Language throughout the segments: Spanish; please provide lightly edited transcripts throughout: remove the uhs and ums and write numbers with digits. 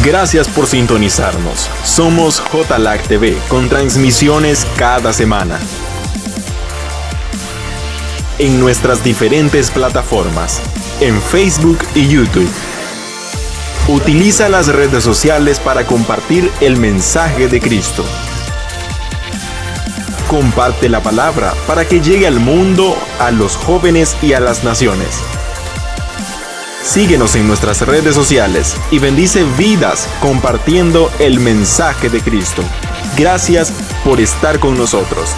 Gracias por sintonizarnos. Somos JLAC TV con transmisiones cada semana en nuestras diferentes plataformas, en Facebook y YouTube. Utiliza las redes sociales para compartir el mensaje de Cristo. Comparte la palabra para que llegue al mundo, a los jóvenes y a las naciones. Síguenos en nuestras redes sociales y bendice vidas compartiendo el mensaje de Cristo. Gracias por estar con nosotros.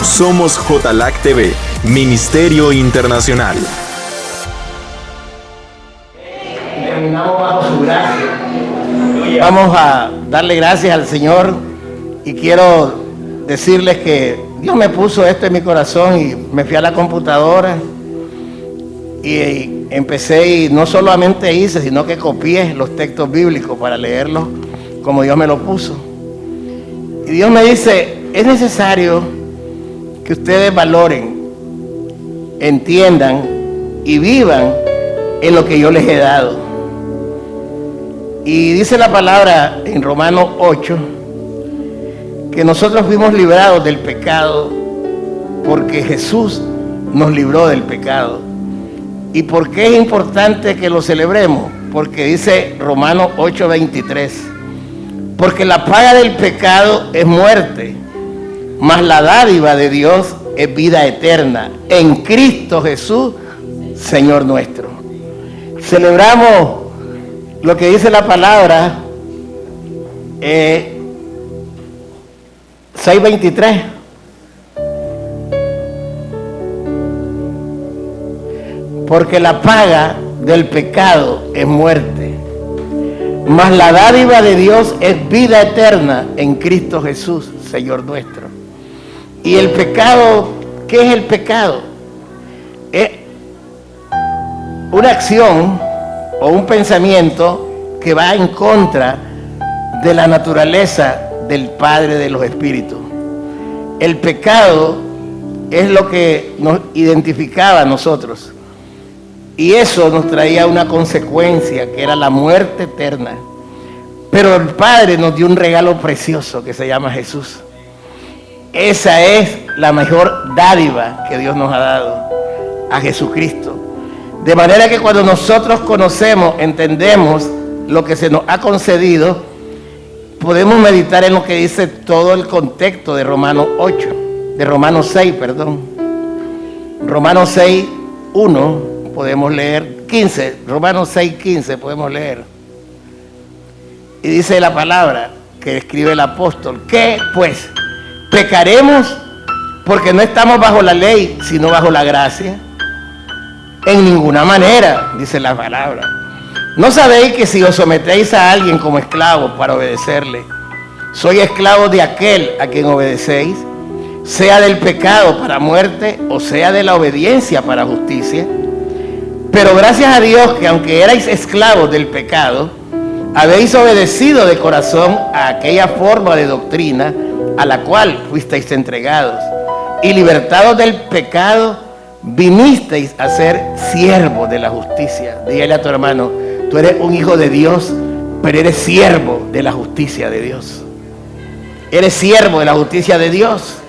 Somos JLAC TV, Ministerio Internacional. Terminamos bajo su gracia. Vamos a darle gracias al Señor y quiero decirles que Dios me puso esto en mi corazón y me fui a la computadora y empecé y no solamente hice, sino que copié los textos bíblicos para leerlos como Dios me lo puso. Y Dios me dice, es necesario que ustedes valoren, entiendan y vivan en lo que yo les he dado. Y dice la palabra en Romanos 8, que nosotros fuimos librados del pecado porque Jesús nos libró del pecado. ¿Y por qué es importante que lo celebremos? Porque dice Romanos 8:23, porque la paga del pecado es muerte, mas la dádiva de Dios es vida eterna en Cristo Jesús, Señor nuestro. Celebramos lo que dice la palabra 6:23. Porque la paga del pecado es muerte, mas la dádiva de Dios es vida eterna en Cristo Jesús, Señor nuestro. Y el pecado, ¿qué es el pecado? Es una acción o un pensamiento que va en contra de la naturaleza del Padre de los Espíritus. El pecado es lo que nos identificaba a nosotros. Y eso nos traía una consecuencia, que era la muerte eterna. Pero el Padre nos dio un regalo precioso que se llama Jesús. Esa es la mejor dádiva que Dios nos ha dado, a Jesucristo. De manera que cuando nosotros conocemos, entendemos lo que se nos ha concedido, podemos meditar en lo que dice todo el contexto de Romanos 6, Romanos 6, 1. Podemos leer 15, Romanos 6:15 podemos leer. Y dice la palabra que escribe el apóstol, ¿qué pues? ¿Pecaremos porque no estamos bajo la ley, sino bajo la gracia? En ninguna manera, dice la palabra. ¿No sabéis que si os sometéis a alguien como esclavo para obedecerle, sois esclavos de aquel a quien obedecéis, sea del pecado para muerte o sea de la obediencia para justicia? Pero gracias a Dios que aunque erais esclavos del pecado, habéis obedecido de corazón a aquella forma de doctrina a la cual fuisteis entregados. Y libertados del pecado, vinisteis a ser siervos de la justicia. Dígale a tu hermano, tú eres un hijo de Dios, pero eres siervo de la justicia de Dios. Eres siervo de la justicia de Dios.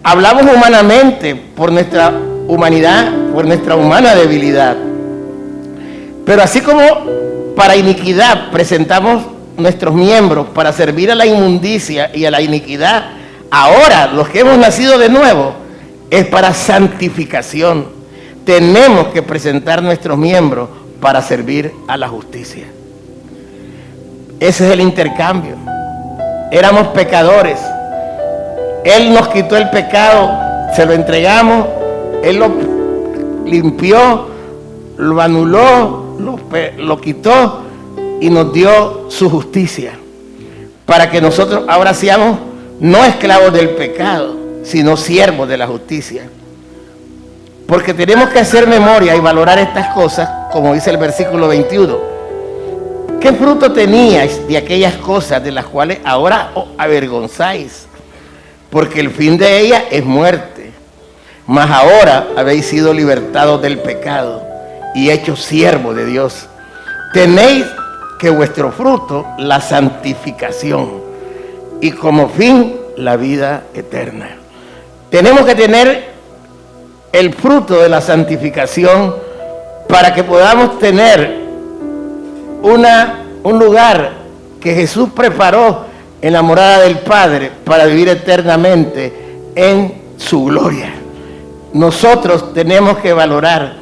Hablamos humanamente por nuestra humanidad, por nuestra humana debilidad. Pero así como para iniquidad presentamos nuestros miembros para servir a la inmundicia y a la iniquidad, ahora los que hemos nacido de nuevo es para santificación. Tenemos que presentar nuestros miembros para servir a la justicia. Ese es el intercambio. Éramos pecadores. Él nos quitó el pecado, se lo entregamos. Él lo limpió, lo anuló, lo quitó y nos dio su justicia. Para que nosotros ahora seamos no esclavos del pecado, sino siervos de la justicia. Porque tenemos que hacer memoria y valorar estas cosas, como dice el versículo 21. ¿Qué fruto teníais de aquellas cosas de las cuales ahora os avergonzáis? Porque el fin de ellas es muerte. Mas ahora habéis sido libertados del pecado y hechos siervos de Dios. Tenéis que vuestro fruto, la santificación, y como fin, la vida eterna. Tenemos que tener el fruto de la santificación para que podamos tener un lugar que Jesús preparó en la morada del Padre para vivir eternamente en su gloria. Nosotros tenemos que valorar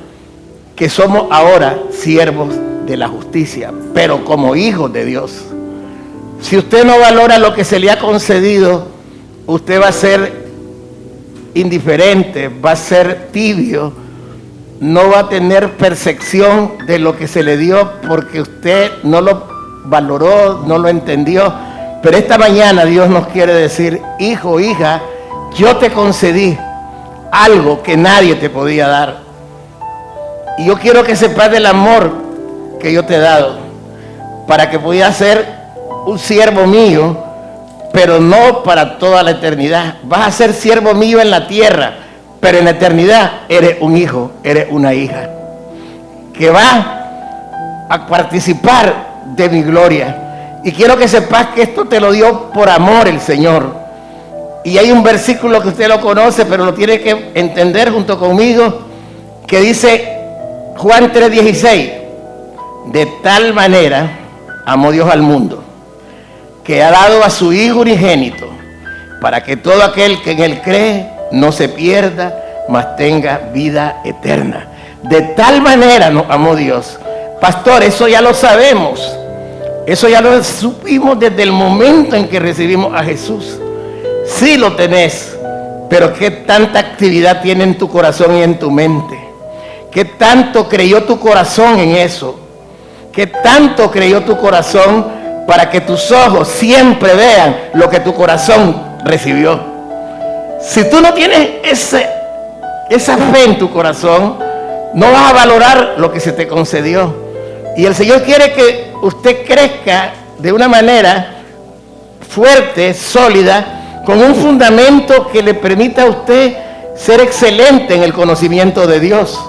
que somos ahora siervos de la justicia, pero como hijos de Dios. Si usted no valora lo que se le ha concedido, usted va a ser indiferente, va a ser tibio, no va a tener percepción de lo que se le dio porque usted no lo valoró, no lo entendió. Pero esta mañana Dios nos quiere decir: hijo, hija, yo te concedí algo que nadie te podía dar. Y yo quiero que sepas del amor que yo te he dado, para que puedas ser un siervo mío, pero no para toda la eternidad. Vas a ser siervo mío en la tierra, pero en la eternidad eres un hijo, eres una hija, que va a participar de mi gloria. Y quiero que sepas que esto te lo dio por amor el Señor. Y hay un versículo que usted lo conoce, pero lo tiene que entender junto conmigo, que dice Juan 3:16: de tal manera amó Dios al mundo, que ha dado a su Hijo unigénito, para que todo aquel que en Él cree no se pierda, mas tenga vida eterna. De tal manera nos amó Dios. Pastor, eso ya lo sabemos. Eso ya lo supimos desde el momento en que recibimos a Jesús. Sí lo tenés, pero ¿qué tanta actividad tiene en tu corazón y en tu mente? ¿Qué tanto creyó tu corazón en eso? ¿Qué tanto creyó tu corazón para que tus ojos siempre vean lo que tu corazón recibió? Si tú no tienes esa fe en tu corazón, no vas a valorar lo que se te concedió. Y el Señor quiere que usted crezca de una manera fuerte, sólida, con un fundamento que le permita a usted ser excelente en el conocimiento de Dios.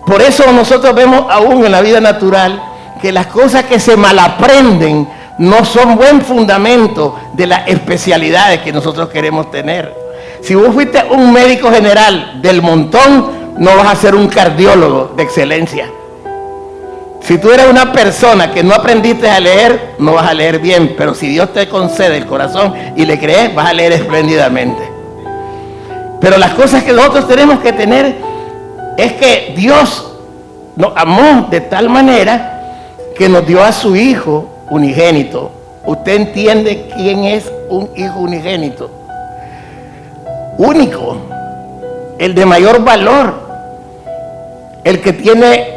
Por eso nosotros vemos aún en la vida natural que las cosas que se malaprenden no son buen fundamento de las especialidades que nosotros queremos tener. Si vos fuiste un médico general del montón, no vas a ser un cardiólogo de excelencia. Si tú eres una persona que no aprendiste a leer, no vas a leer bien, pero si Dios te concede el corazón y le crees, vas a leer espléndidamente. Pero las cosas que nosotros tenemos que tener es que Dios nos amó de tal manera que nos dio a su Hijo unigénito. ¿Usted entiende quién es un hijo unigénito? Único, el de mayor valor, el que tiene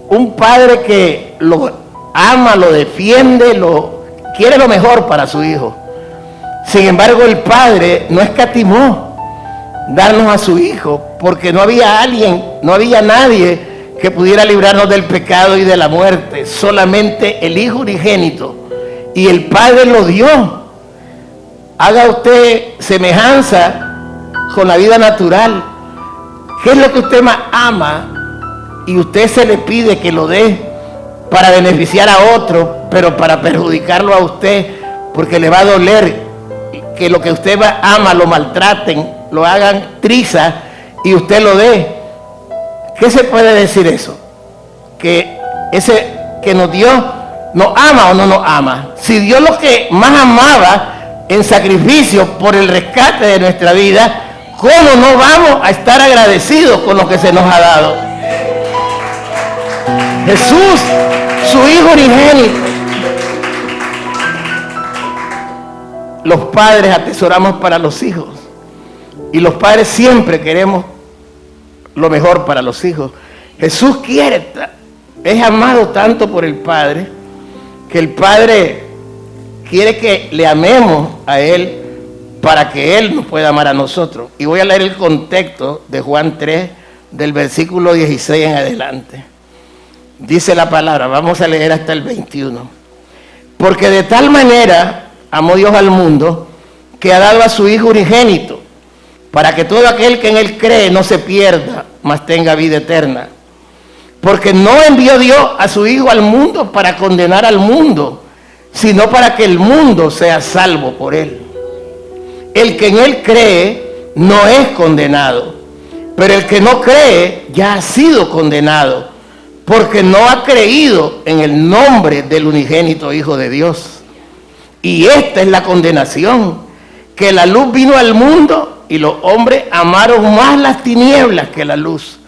un padre que lo ama, lo defiende, quiere lo mejor para su hijo. Sin embargo, el padre no escatimó darnos a su hijo, porque no había nadie que pudiera librarnos del pecado y de la muerte, solamente el Hijo unigénito, y el Padre lo dio. Haga usted semejanza con la vida natural. ¿Qué es lo que usted más ama? Y usted se le pide que lo dé para beneficiar a otro, pero para perjudicarlo a usted, porque le va a doler que lo que usted ama lo maltraten, lo hagan triza y usted lo dé. ¿Qué se puede decir eso? Que ese que nos dio, ¿nos ama o no nos ama? Si Dios lo que más amaba en sacrificio por el rescate de nuestra vida, ¿cómo no vamos a estar agradecidos con lo que se nos ha dado? Jesús, su Hijo unigénito. Los padres atesoramos para los hijos, y los padres siempre queremos lo mejor para los hijos. Jesús es amado tanto por el Padre, que el Padre quiere que le amemos a Él para que Él nos pueda amar a nosotros. Y voy a leer el contexto de Juan 3, del versículo 16 en adelante. Dice la palabra, vamos a leer hasta el 21. Porque de tal manera amó Dios al mundo, que ha dado a su Hijo unigénito, para que todo aquel que en Él cree no se pierda, mas tenga vida eterna. Porque no envió Dios a su Hijo al mundo para condenar al mundo, sino para que el mundo sea salvo por él. El que en él cree no es condenado, pero el que no cree ya ha sido condenado, porque no ha creído en el nombre del unigénito Hijo de Dios. Y esta es la condenación, que la luz vino al mundo y los hombres amaron más las tinieblas que la luz,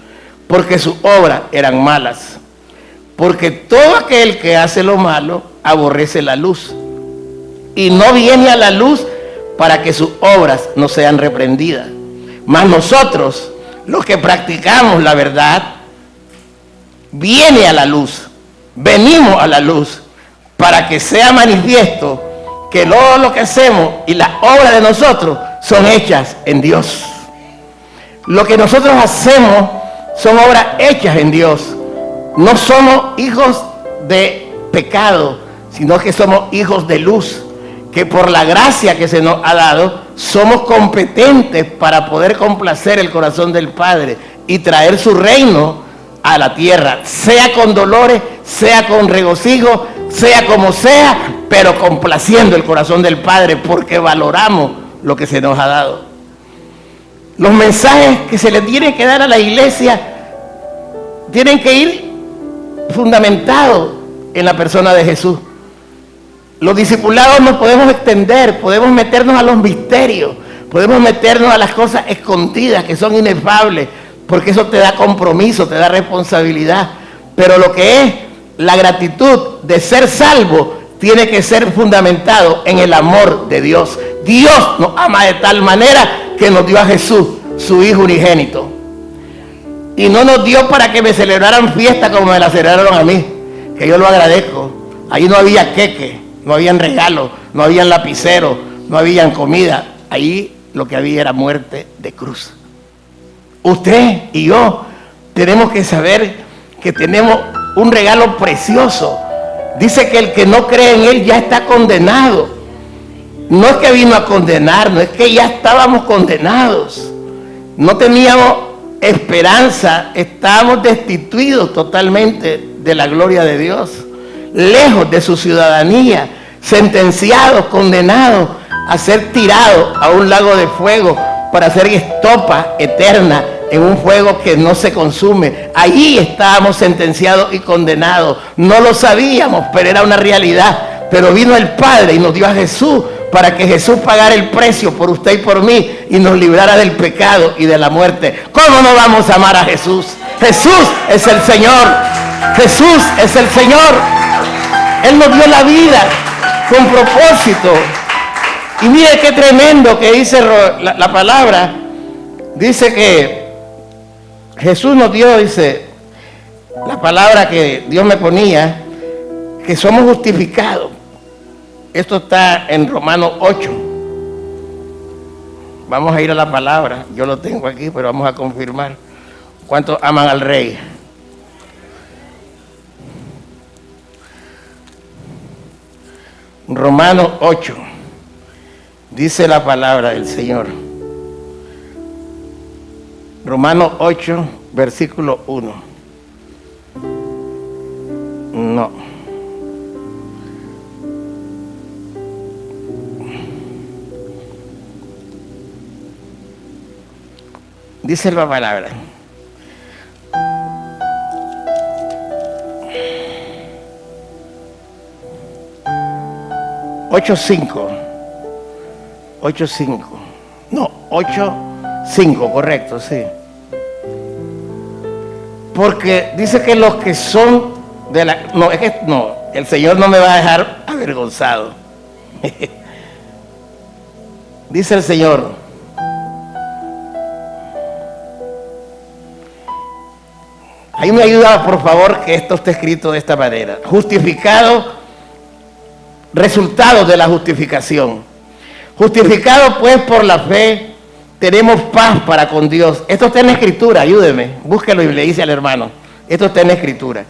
porque sus obras eran malas. Porque todo aquel que hace lo malo aborrece la luz y no viene a la luz para que sus obras no sean reprendidas. Mas nosotros, los que practicamos la verdad, viene a la luz, venimos a la luz, para que sea manifiesto que todo lo que hacemos y las obras de nosotros son hechas en Dios. Lo que nosotros hacemos son obras hechas en Dios. No somos hijos de pecado, sino que somos hijos de luz, que por la gracia que se nos ha dado, somos competentes para poder complacer el corazón del Padre y traer su reino a la tierra, sea con dolores, sea con regocijo, sea como sea, pero complaciendo el corazón del Padre, porque valoramos lo que se nos ha dado. Los mensajes que se le tiene que dar a la iglesia tienen que ir fundamentados en la persona de Jesús. Los discipulados nos podemos extender, podemos meternos a los misterios, podemos meternos a las cosas escondidas que son inefables, porque eso te da compromiso, te da responsabilidad. Pero lo que es la gratitud de ser salvo tiene que ser fundamentado en el amor de Dios. Dios nos ama de tal manera que nos dio a Jesús, su Hijo unigénito. Y no nos dio para que me celebraran fiesta como me la celebraron a mí, que yo lo agradezco. Ahí no había queque, no habían regalos, no habían lapiceros, no habían comida. Ahí lo que había era muerte de cruz. Usted y yo tenemos que saber que tenemos un regalo precioso. Dice que el que no cree en él ya está condenado. No es que vino a condenarnos, es que ya estábamos condenados. No teníamos esperanza, estábamos destituidos totalmente de la gloria de Dios, lejos de su ciudadanía, sentenciados, condenados a ser tirados a un lago de fuego para ser estopa eterna en un fuego que no se consume. Allí estábamos sentenciados y condenados. No lo sabíamos, pero era una realidad. Pero vino el Padre y nos dio a Jesús para que Jesús pagara el precio por usted y por mí y nos librara del pecado y de la muerte. ¿Cómo no vamos a amar a Jesús? Jesús es el Señor. Jesús es el Señor. Él nos dio la vida con propósito. Y mire qué tremendo que dice la palabra. Dice que Jesús nos dio, dice, la palabra que Dios me ponía, que somos justificados. Esto está en Romanos 8. Vamos a ir a la palabra. Yo lo tengo aquí, pero vamos a confirmar. ¿Cuántos aman al Rey? Romanos 8. Dice la palabra del Señor. Romanos 8, versículo 1. No. Dice la palabra. Ocho cinco. No, 8:5, correcto, sí. Porque dice que los que son de la... No, es que no, el Señor no me va a dejar avergonzado. Dice el Señor. Ahí me ayuda, por favor, que esto esté escrito de esta manera. Justificado, resultado de la justificación. Justificado pues por la fe, tenemos paz para con Dios. Esto está en la Escritura, ayúdeme, búsquelo y le dice al hermano. Esto está en la Escritura.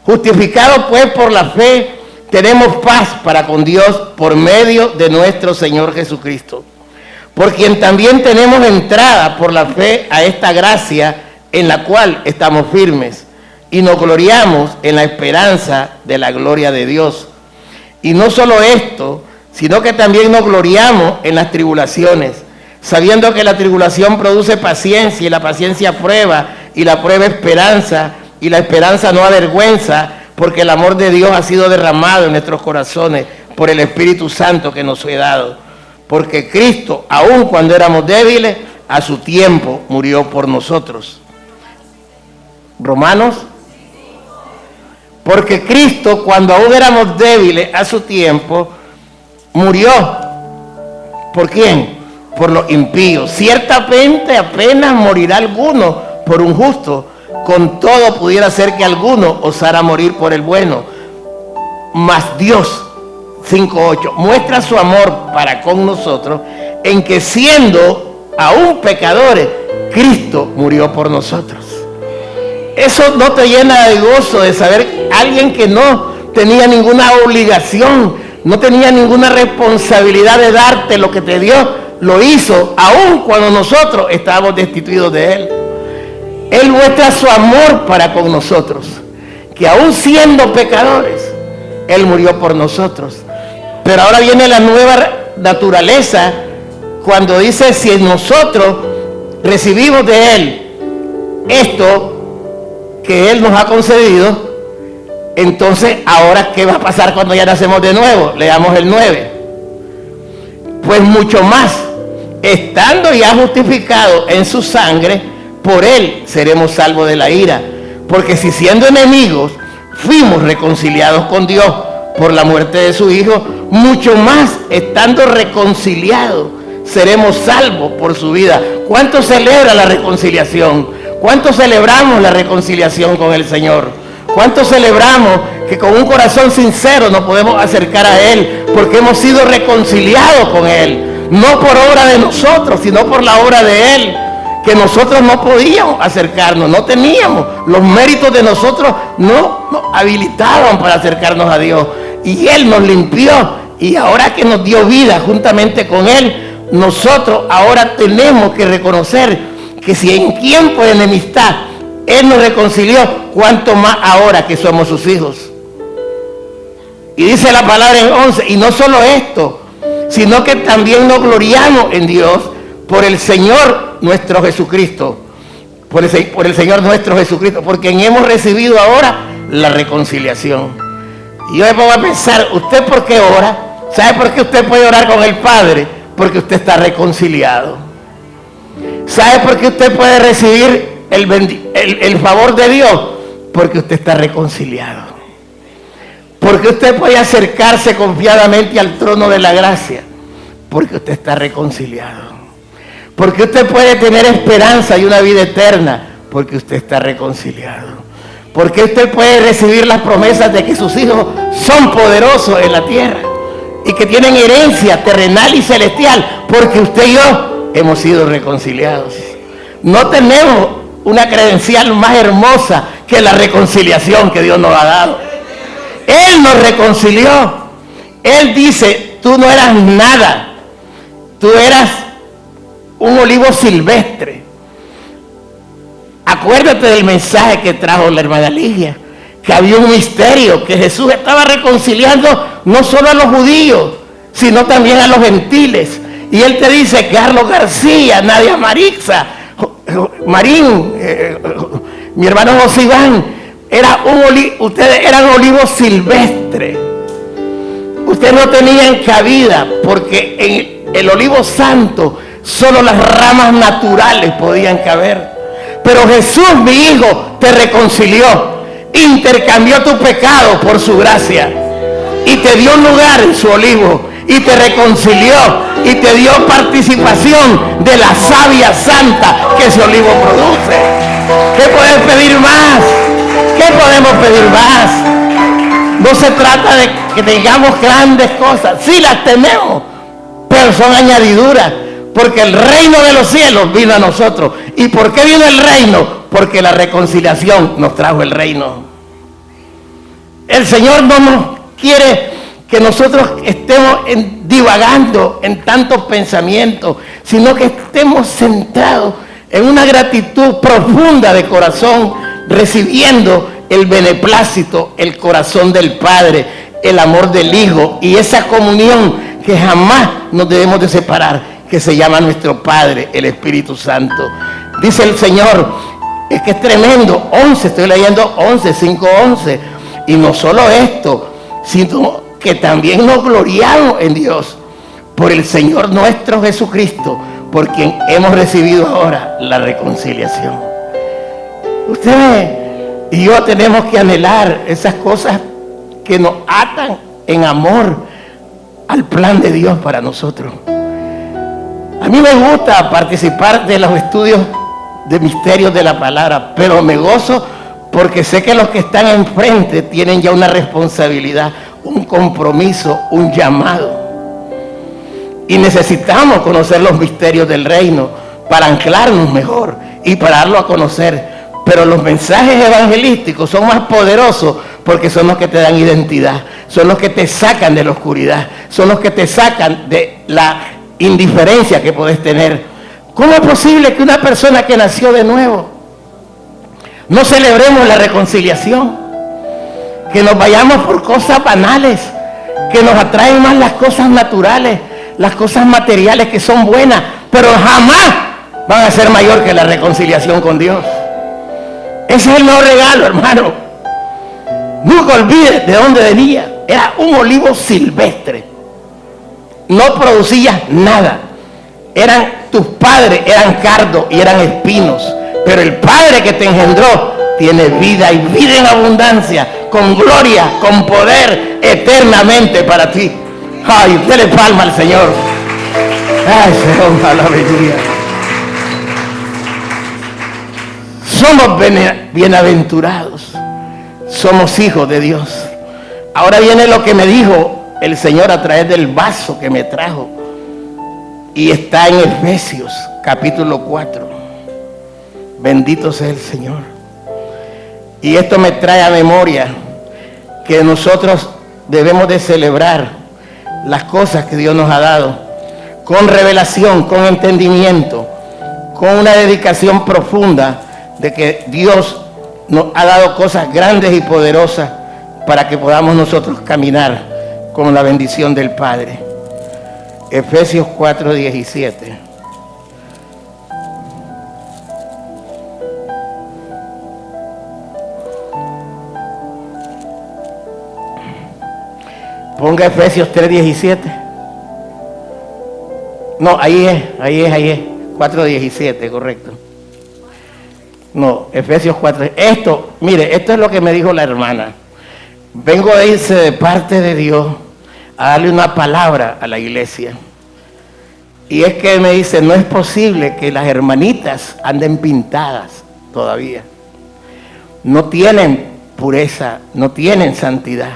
Justificado pues por la fe, tenemos paz para con Dios por medio de nuestro Señor Jesucristo. Por quien también tenemos entrada por la fe a esta gracia en la cual estamos firmes y nos gloriamos en la esperanza de la gloria de Dios. Y no solo esto, sino que también nos gloriamos en las tribulaciones, sabiendo que la tribulación produce paciencia, y la paciencia prueba, y la prueba esperanza, y la esperanza no avergüenza, porque el amor de Dios ha sido derramado en nuestros corazones por el Espíritu Santo que nos fue dado. Porque Cristo, aun cuando éramos débiles, a su tiempo murió por nosotros. Romanos. Porque Cristo, cuando aún éramos débiles, a su tiempo, murió. ¿Por quién? Por los impíos. Ciertamente apenas morirá alguno por un justo. Con todo pudiera ser que alguno osara morir por el bueno. Mas Dios, 5:8, muestra su amor para con nosotros en que siendo aún pecadores, Cristo murió por nosotros. Eso no te llena de gozo de saber alguien que no tenía ninguna obligación, no tenía ninguna responsabilidad de darte lo que te dio, lo hizo aún cuando nosotros estábamos destituidos de Él. Él muestra su amor para con nosotros, que aún siendo pecadores, Él murió por nosotros. Pero ahora viene la nueva naturaleza cuando dice: si nosotros recibimos de Él esto que Él nos ha concedido, entonces ahora ¿qué va a pasar cuando ya nacemos de nuevo? Leamos el 9. Pues mucho más, estando ya justificados en su sangre, por Él seremos salvos de la ira. Porque si siendo enemigos fuimos reconciliados con Dios por la muerte de su Hijo, mucho más estando reconciliados seremos salvos por su vida. ¿Cuánto celebra la reconciliación? ¿Cuánto celebramos la reconciliación con el Señor? ¿Cuánto celebramos que con un corazón sincero nos podemos acercar a Él porque hemos sido reconciliados con Él? No por obra de nosotros, sino por la obra de Él, que nosotros no podíamos acercarnos, no teníamos. Los méritos de nosotros no nos habilitaban para acercarnos a Dios. Y Él nos limpió, y ahora que nos dio vida juntamente con Él, nosotros ahora tenemos que reconocer que si en tiempo de enemistad Él nos reconcilió, cuánto más ahora que somos sus hijos. Y dice la palabra en 11, y no solo esto, sino que también nos gloriamos en Dios por el Señor nuestro Jesucristo, por el Señor nuestro Jesucristo, por quien hemos recibido ahora la reconciliación. Y yo me pongo a pensar, ¿usted por qué ora? ¿Sabe por qué usted puede orar con el Padre? Porque usted está reconciliado. ¿Sabe por qué usted puede recibir el favor de Dios? Porque usted está reconciliado. Porque usted puede acercarse confiadamente al trono de la gracia. Porque usted está reconciliado. Porque usted puede tener esperanza y una vida eterna. Porque usted está reconciliado. Porque usted puede recibir las promesas de que sus hijos son poderosos en la tierra y que tienen herencia terrenal y celestial, porque usted y yo hemos sido reconciliados. No tenemos una credencial más hermosa que la reconciliación que Dios nos ha dado. Él nos reconcilió. Él dice: tú no eras nada, tú eras un olivo silvestre. Acuérdate del mensaje que trajo la hermana Ligia, que había un misterio, que Jesús estaba reconciliando no solo a los judíos, sino también a los gentiles. Y Él te dice: Carlos García, Nadia Marixa, Marín, mi hermano José Iván, ustedes eran olivos silvestres. Ustedes no tenían cabida, porque en el olivo santo solo las ramas naturales podían caber. Pero Jesús, mi Hijo, te reconcilió, intercambió tu pecado por su gracia y te dio lugar en su olivo y te reconcilió y te dio participación de la savia santa que ese olivo produce. ¿Qué puedes pedir más? ¿Qué podemos pedir más? No se trata de que tengamos grandes cosas, sí las tenemos, pero son añadiduras. Porque el reino de los cielos vino a nosotros. ¿Y por qué vino el reino? Porque la reconciliación nos trajo el reino. El Señor no nos quiere que nosotros estemos divagando en tantos pensamientos, sino que estemos centrados en una gratitud profunda de corazón, recibiendo el beneplácito, el corazón del Padre, el amor del Hijo y esa comunión que jamás nos debemos de separar, que se llama nuestro Padre, el Espíritu Santo. Dice el Señor, es que es tremendo, 11, estoy leyendo 11, 5:11, y no solo esto, sino que también nos gloriamos en Dios por el Señor nuestro Jesucristo, por quien hemos recibido ahora la reconciliación. Ustedes y yo tenemos que anhelar esas cosas que nos atan en amor al plan de Dios para nosotros. A mí me gusta participar de los estudios de misterios de la palabra, pero me gozo porque sé que los que están enfrente tienen ya una responsabilidad, un compromiso, un llamado. Y necesitamos conocer los misterios del reino para anclarnos mejor y para darlo a conocer. Pero los mensajes evangelísticos son más poderosos porque son los que te dan identidad, son los que te sacan de la oscuridad, son los que te sacan de la indiferencia que puedes tener. ¿Cómo es posible que una persona que nació de nuevo no celebremos la reconciliación? Que nos vayamos por cosas banales, que nos atraen más las cosas naturales, las cosas materiales que son buenas, pero jamás van a ser mayor que la reconciliación con Dios. Ese es el nuevo regalo, hermano. Nunca olvides de dónde venía. Era un olivo silvestre. No producía nada. Tus padres eran cardos y eran espinos. Pero el Padre que te engendró tiene vida y vida en abundancia, con gloria, con poder, eternamente para ti. Ay, dele palma al Señor. Ay, Señor, aleluya. Somos bienaventurados. Somos hijos de Dios. Ahora viene lo que me dijo el Señor a través del vaso que me trajo. Y está en Efesios, capítulo 4. Bendito sea el Señor. Y esto me trae a memoria que nosotros debemos de celebrar las cosas que Dios nos ha dado con revelación, con entendimiento, con una dedicación profunda de que Dios nos ha dado cosas grandes y poderosas para que podamos nosotros caminar con la bendición del Padre. Efesios 4:17. Ponga Efesios 3:17. No, ahí es. 4:17, correcto. No, Efesios 4. Mire, esto es lo que me dijo la hermana. Vengo a irse de parte de Dios a darle una palabra a la iglesia. Y es que me dice, no es posible que las hermanitas anden pintadas todavía. No tienen pureza, no tienen santidad.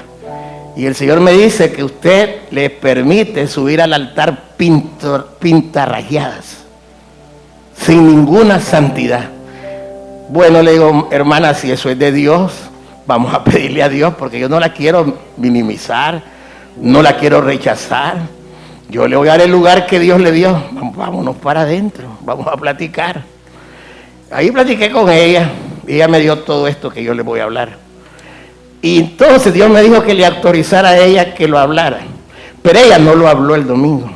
Y el Señor me dice que usted les permite subir al altar pintarrajeadas, sin ninguna santidad. Bueno, le digo, hermana, si eso es de Dios, vamos a pedirle a Dios, porque yo no la quiero minimizar, no la quiero rechazar. Yo le voy a dar el lugar que Dios le dio. Vámonos para adentro, vamos a platicar. Ahí platiqué con ella, y ella me dio todo esto que yo le voy a hablar. Y entonces Dios me dijo que le autorizara a ella que lo hablara. Pero ella no lo habló el domingo.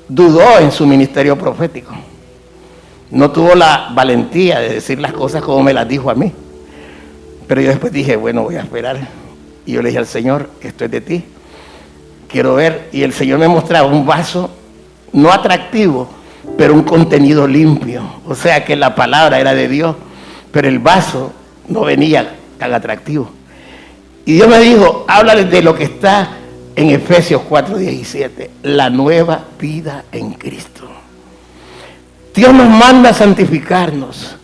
Dudó en su ministerio profético. No tuvo la valentía de decir las cosas como me las dijo a mí. Pero yo después dije, bueno, voy a esperar. Y yo le dije al Señor, esto es de ti. Quiero ver. Y el Señor me mostraba un vaso, no atractivo, pero un contenido limpio. O sea que la palabra era de Dios, pero el vaso no venía tan atractivo. Y Dios me dijo, háblales de lo que está en Efesios 4:17, la nueva vida en Cristo. Dios nos manda a santificarnos.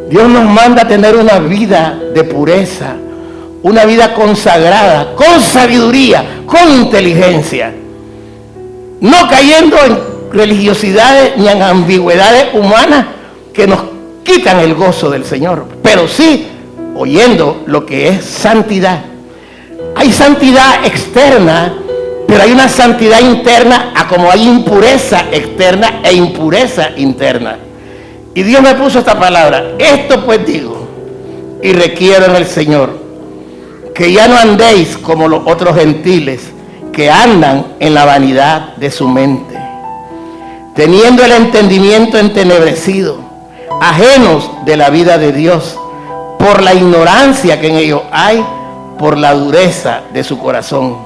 Dios nos manda a tener una vida de pureza, una vida consagrada, con sabiduría, con inteligencia. No cayendo en religiosidades ni en ambigüedades humanas que nos quitan el gozo del Señor, pero sí oyendo lo que es santidad. Hay santidad externa, pero hay una santidad interna, a como hay impureza externa e impureza interna. Y Dios me puso esta palabra. Esto pues digo, y requiero en el Señor que ya no andéis como los otros gentiles que andan en la vanidad de su mente, teniendo el entendimiento entenebrecido, ajenos de la vida de Dios, por la ignorancia que en ellos hay, por la dureza de su corazón,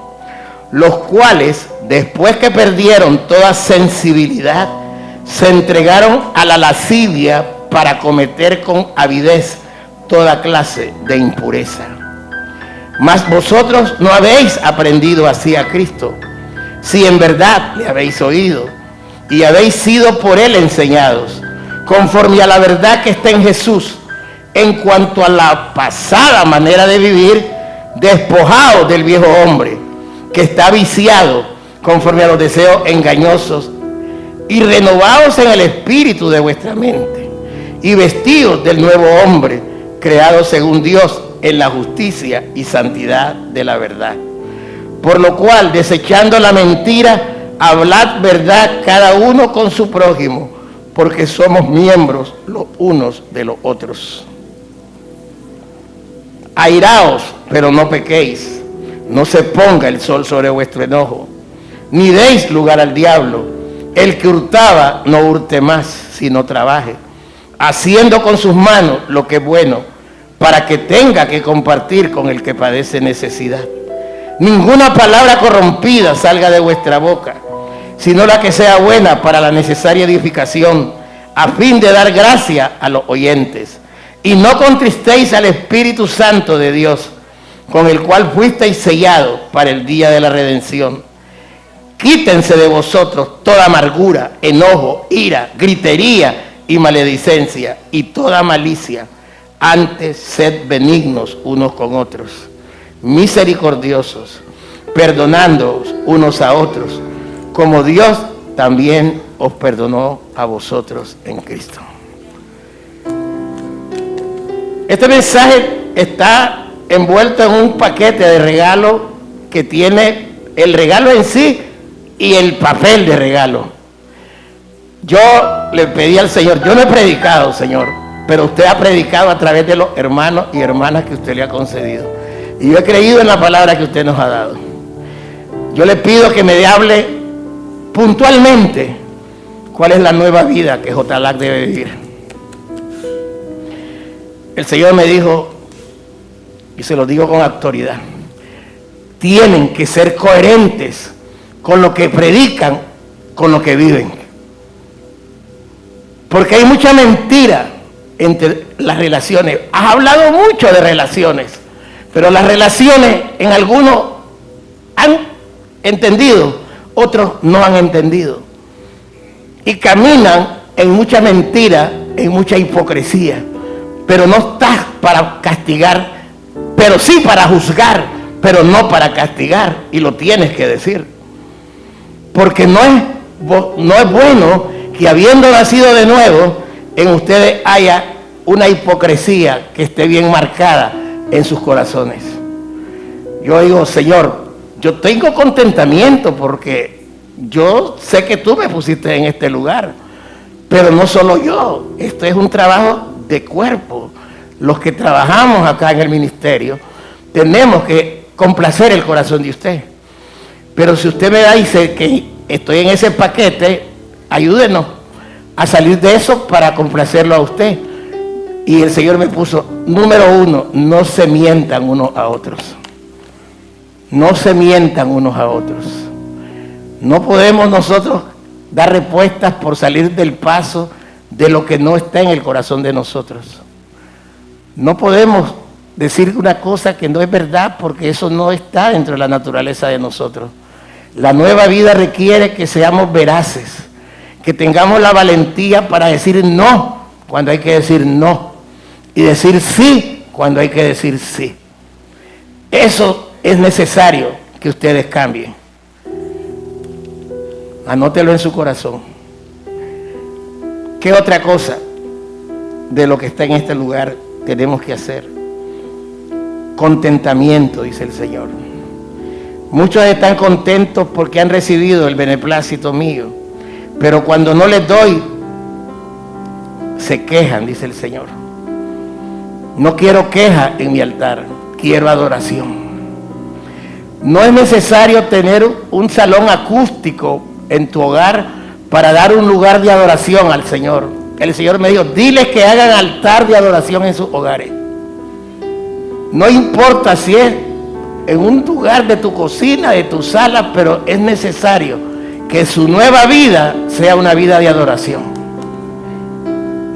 los cuales, después que perdieron toda sensibilidad, se entregaron a la lascivia para cometer con avidez toda clase de impureza. Mas vosotros no habéis aprendido así a Cristo, si en verdad le habéis oído y habéis sido por él enseñados, conforme a la verdad que está en Jesús, en cuanto a la pasada manera de vivir, despojados del viejo hombre, que está viciado conforme a los deseos engañosos, y renovados en el espíritu de vuestra mente, y vestidos del nuevo hombre, creado según Dios en la justicia y santidad de la verdad. Por lo cual, desechando la mentira, hablad verdad cada uno con su prójimo, porque somos miembros los unos de los otros. Airaos, pero no pequéis, no se ponga el sol sobre vuestro enojo, ni deis lugar al diablo. El que hurtaba, no hurte más, sino trabaje, haciendo con sus manos lo que es bueno, para que tenga que compartir con el que padece necesidad. Ninguna palabra corrompida salga de vuestra boca, sino la que sea buena para la necesaria edificación, a fin de dar gracia a los oyentes. Y no contristéis al Espíritu Santo de Dios, con el cual fuisteis sellados para el día de la redención. Quítense de vosotros toda amargura, enojo, ira, gritería y maledicencia, y toda malicia. Antes sed benignos unos con otros, misericordiosos, perdonándoos unos a otros, como Dios también os perdonó a vosotros en Cristo. Este mensaje está envuelto en un paquete de regalo que tiene el regalo en sí y el papel de regalo. Yo le pedí al Señor, yo no he predicado, Señor, pero usted ha predicado a través de los hermanos y hermanas que usted le ha concedido. Y yo he creído en la palabra que usted nos ha dado. Yo le pido que me hable puntualmente cuál es la nueva vida que Jotalac debe vivir. El Señor me dijo, y se lo digo con autoridad, tienen que ser coherentes con lo que predican, con lo que viven. Porque hay mucha mentira entre las relaciones. Has hablado mucho de relaciones, pero las relaciones en algunos han entendido, otros no han entendido. Y caminan en mucha mentira, en mucha hipocresía. Pero no estás para castigar, pero sí para juzgar, pero no para castigar. Y lo tienes que decir. Porque no es bueno que habiendo nacido de nuevo, en ustedes haya una hipocresía que esté bien marcada en sus corazones. Yo digo, Señor, yo tengo contentamiento porque yo sé que tú me pusiste en este lugar, pero no solo yo, esto es un trabajo de cuerpo. Los que trabajamos acá en el ministerio tenemos que complacer el corazón de usted. Pero si usted me dice que estoy en ese paquete, ayúdenos a salir de eso para complacerlo a usted. Y el Señor me puso, número 1, no se mientan unos a otros. No se mientan unos a otros. No podemos nosotros dar respuestas por salir del paso de lo que no está en el corazón de nosotros. No podemos decir una cosa que no es verdad porque eso no está dentro de la naturaleza de nosotros. La nueva vida requiere que seamos veraces, que tengamos la valentía para decir no cuando hay que decir no y decir sí cuando hay que decir sí. Eso es necesario que ustedes cambien. Anótelo en su corazón. ¿Qué otra cosa de lo que está en este lugar tenemos que hacer? Contentamiento, dice el Señor. Muchos están contentos porque han recibido el beneplácito mío, pero cuando no les doy, se quejan, dice el Señor. No quiero queja en mi altar, quiero adoración. No es necesario tener un salón acústico en tu hogar para dar un lugar de adoración al Señor. El Señor me dijo, diles que hagan altar de adoración en sus hogares. No importa si es en un lugar de tu cocina, de tu sala, pero es necesario que su nueva vida sea una vida de adoración.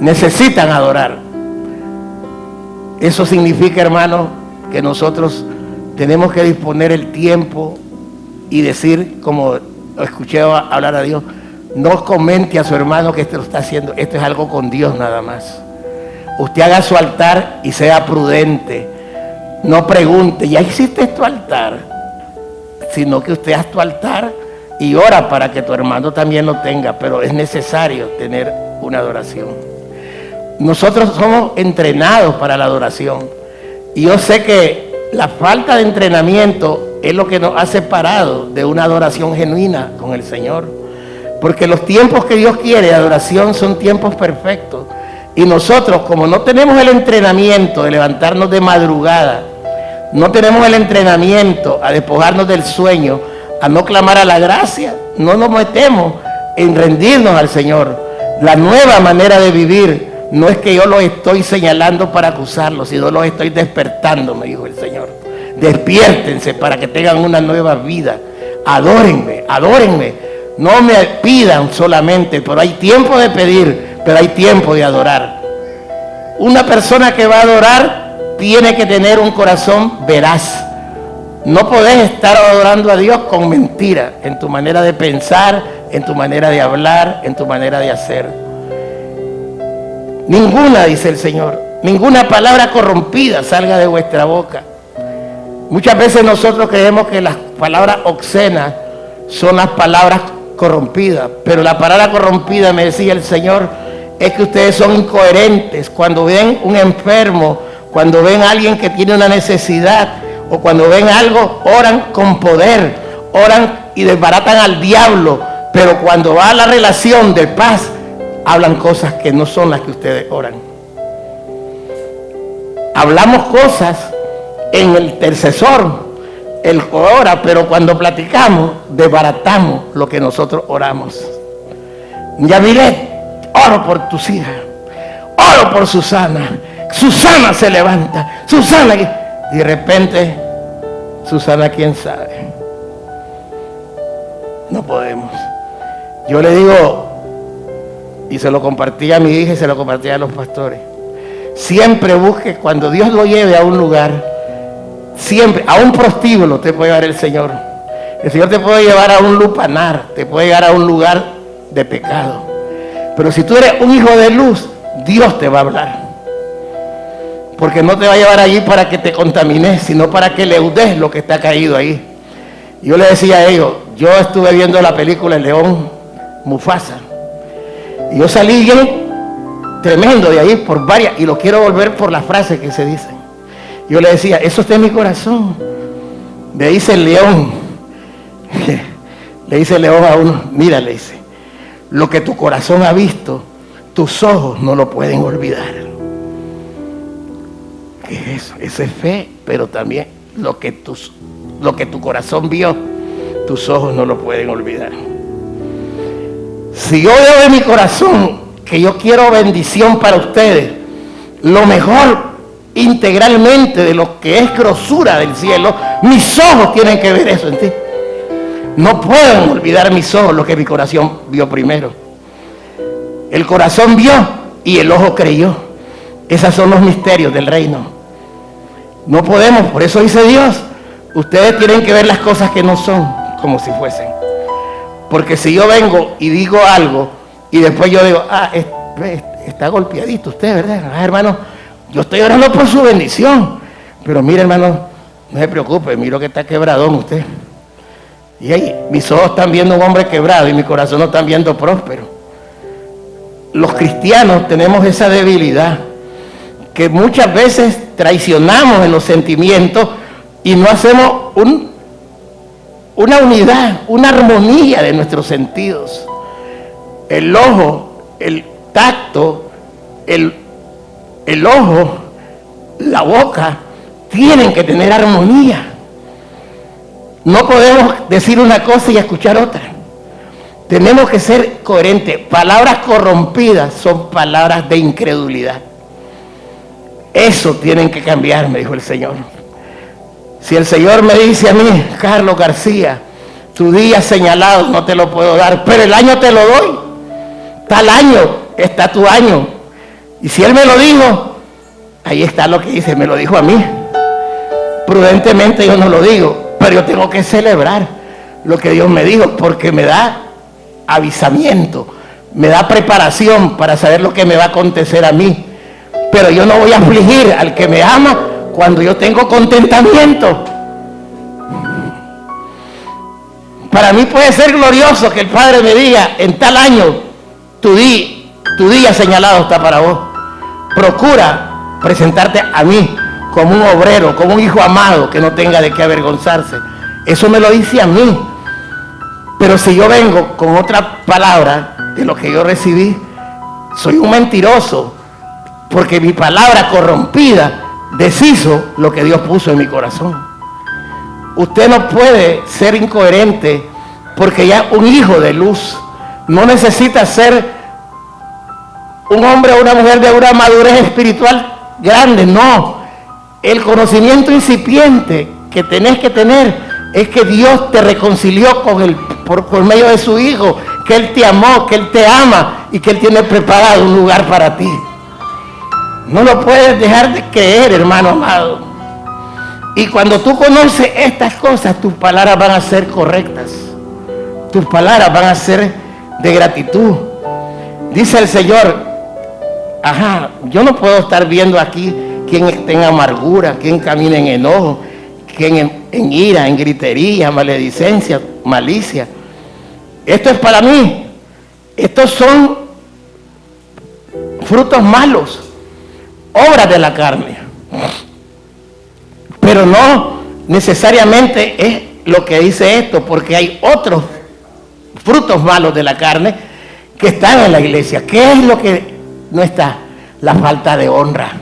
Necesitan adorar. Eso significa, hermano, que nosotros tenemos que disponer el tiempo y decir, como escuché hablar a Dios, no comente a su hermano que esto lo está haciendo, esto es algo con Dios nada más. Usted haga su altar y sea prudente. No pregunte, ¿ya hiciste tu altar? Sino que usted haga tu altar y ora para que tu hermano también lo tenga, pero es necesario tener una adoración. Nosotros somos entrenados para la adoración. Y yo sé que la falta de entrenamiento es lo que nos ha separado de una adoración genuina con el Señor. Porque los tiempos que Dios quiere de adoración son tiempos perfectos. Y nosotros, como no tenemos el entrenamiento de levantarnos de madrugada, no tenemos el entrenamiento a despojarnos del sueño, a no clamar a la gracia, no nos metemos en rendirnos al Señor. La nueva manera de vivir no es que yo los estoy señalando para acusarlos, sino los estoy despertando, me dijo el Señor. Despiértense para que tengan una nueva vida. Adórenme, adórenme. No me pidan solamente, pero hay tiempo de pedir, pero hay tiempo de adorar. Una persona que va a adorar tiene que tener un corazón veraz. No podés estar adorando a Dios con mentira en tu manera de pensar, en tu manera de hablar, en tu manera de hacer. Ninguna, dice el Señor, ninguna palabra corrompida salga de vuestra boca. Muchas veces nosotros creemos que las palabras obscenas son las palabras corrompidas, pero la palabra corrompida, me decía el Señor, es que ustedes son incoherentes. Cuando ven un enfermo, cuando ven a alguien que tiene una necesidad, o cuando ven algo, oran con poder, oran y desbaratan al diablo, pero cuando va a la relación de paz, hablan cosas que no son las que ustedes oran. Hablamos cosas en el intercesor, el que ora, pero cuando platicamos, desbaratamos lo que nosotros oramos. Yamilet, oro por tus hijas, oro por Susana. Susana se levanta, Susana, y de repente, Susana, quién sabe. No podemos. Yo le digo, y se lo compartí a mi hija y se lo compartí a los pastores, siempre busque, cuando Dios lo lleve a un lugar, siempre, a un prostíbulo te puede llevar el Señor. El Señor te puede llevar a un lupanar, te puede llevar a un lugar de pecado. Pero si tú eres un hijo de luz, Dios te va a hablar. Porque no te va a llevar allí para que te contamines, sino para que leudes lo que está caído ahí. Yo le decía a ellos, yo estuve viendo la película El León Mufasa. Y yo salí bien tremendo de ahí por varias, y lo quiero volver por las frases que se dicen. Yo le decía, eso está en mi corazón. Le dice el león, le dice el león a uno, mira, le dice, lo que tu corazón ha visto, tus ojos no lo pueden olvidar. ¿Qué es eso? Eso es fe, pero también lo que tu corazón vio, tus ojos no lo pueden olvidar. Si yo veo de mi corazón que yo quiero bendición para ustedes, lo mejor integralmente de lo que es grosura del cielo, mis ojos tienen que ver eso en ti. No pueden olvidar mis ojos lo que mi corazón vio primero. El corazón vio y el ojo creyó. Esos son los misterios del reino. No podemos, por eso dice Dios, ustedes tienen que ver las cosas que no son como si fuesen. Porque si yo vengo y digo algo y después yo digo, está golpeadito usted, ¿verdad? Hermano, yo estoy orando por su bendición. Pero mire, hermano, no se preocupe, miro que está quebradón usted. Y ahí, mis ojos están viendo un hombre quebrado y mi corazón no están viendo próspero. Los cristianos tenemos esa debilidad, que muchas veces traicionamos en los sentimientos y no hacemos una unidad, una armonía de nuestros sentidos. El ojo, el tacto, el ojo la boca tienen que tener armonía. No podemos decir una cosa y escuchar otra. Tenemos que ser coherentes. Palabras corrompidas son palabras de incredulidad. Eso tienen que cambiar, me dijo el Señor. Si el Señor me dice a mí, Carlos García, tu día señalado no te lo puedo dar, pero el año te lo doy. Tal año está tu año. Y si Él me lo dijo, ahí está lo que dice, me lo dijo a mí. Prudentemente yo no lo digo, pero yo tengo que celebrar lo que Dios me dijo, porque me da avisamiento, me da preparación para saber lo que me va a acontecer a mí. Pero yo no voy a afligir al que me ama cuando yo tengo contentamiento. Para mí puede ser glorioso que el Padre me diga, en tal año, tu día señalado está para vos. Procura presentarte a mí como un obrero, como un hijo amado que no tenga de qué avergonzarse. Eso me lo dice a mí. Pero si yo vengo con otra palabra de lo que yo recibí, soy un mentiroso, porque mi palabra corrompida deshizo lo que Dios puso en mi corazón. Usted no puede ser incoherente, porque ya un hijo de luz no necesita ser un hombre o una mujer de una madurez espiritual grande, no. El conocimiento incipiente que tenés que tener es que Dios te reconcilió con Él por medio de su Hijo, que Él te amó, que Él te ama y que Él tiene preparado un lugar para ti. No lo puedes dejar de creer, hermano amado. Y cuando tú conoces estas cosas, tus palabras van a ser correctas. Tus palabras van a ser de gratitud. Dice el Señor, yo no puedo estar viendo aquí quien esté en amargura, quien camina en enojo, quien en ira, en gritería, maledicencia, malicia. Esto es para mí. Estos son frutos malos, obras de la carne. Pero no necesariamente es lo que dice esto, porque hay otros frutos malos de la carne que están en la iglesia. ¿Qué es lo que no está? La falta de honra.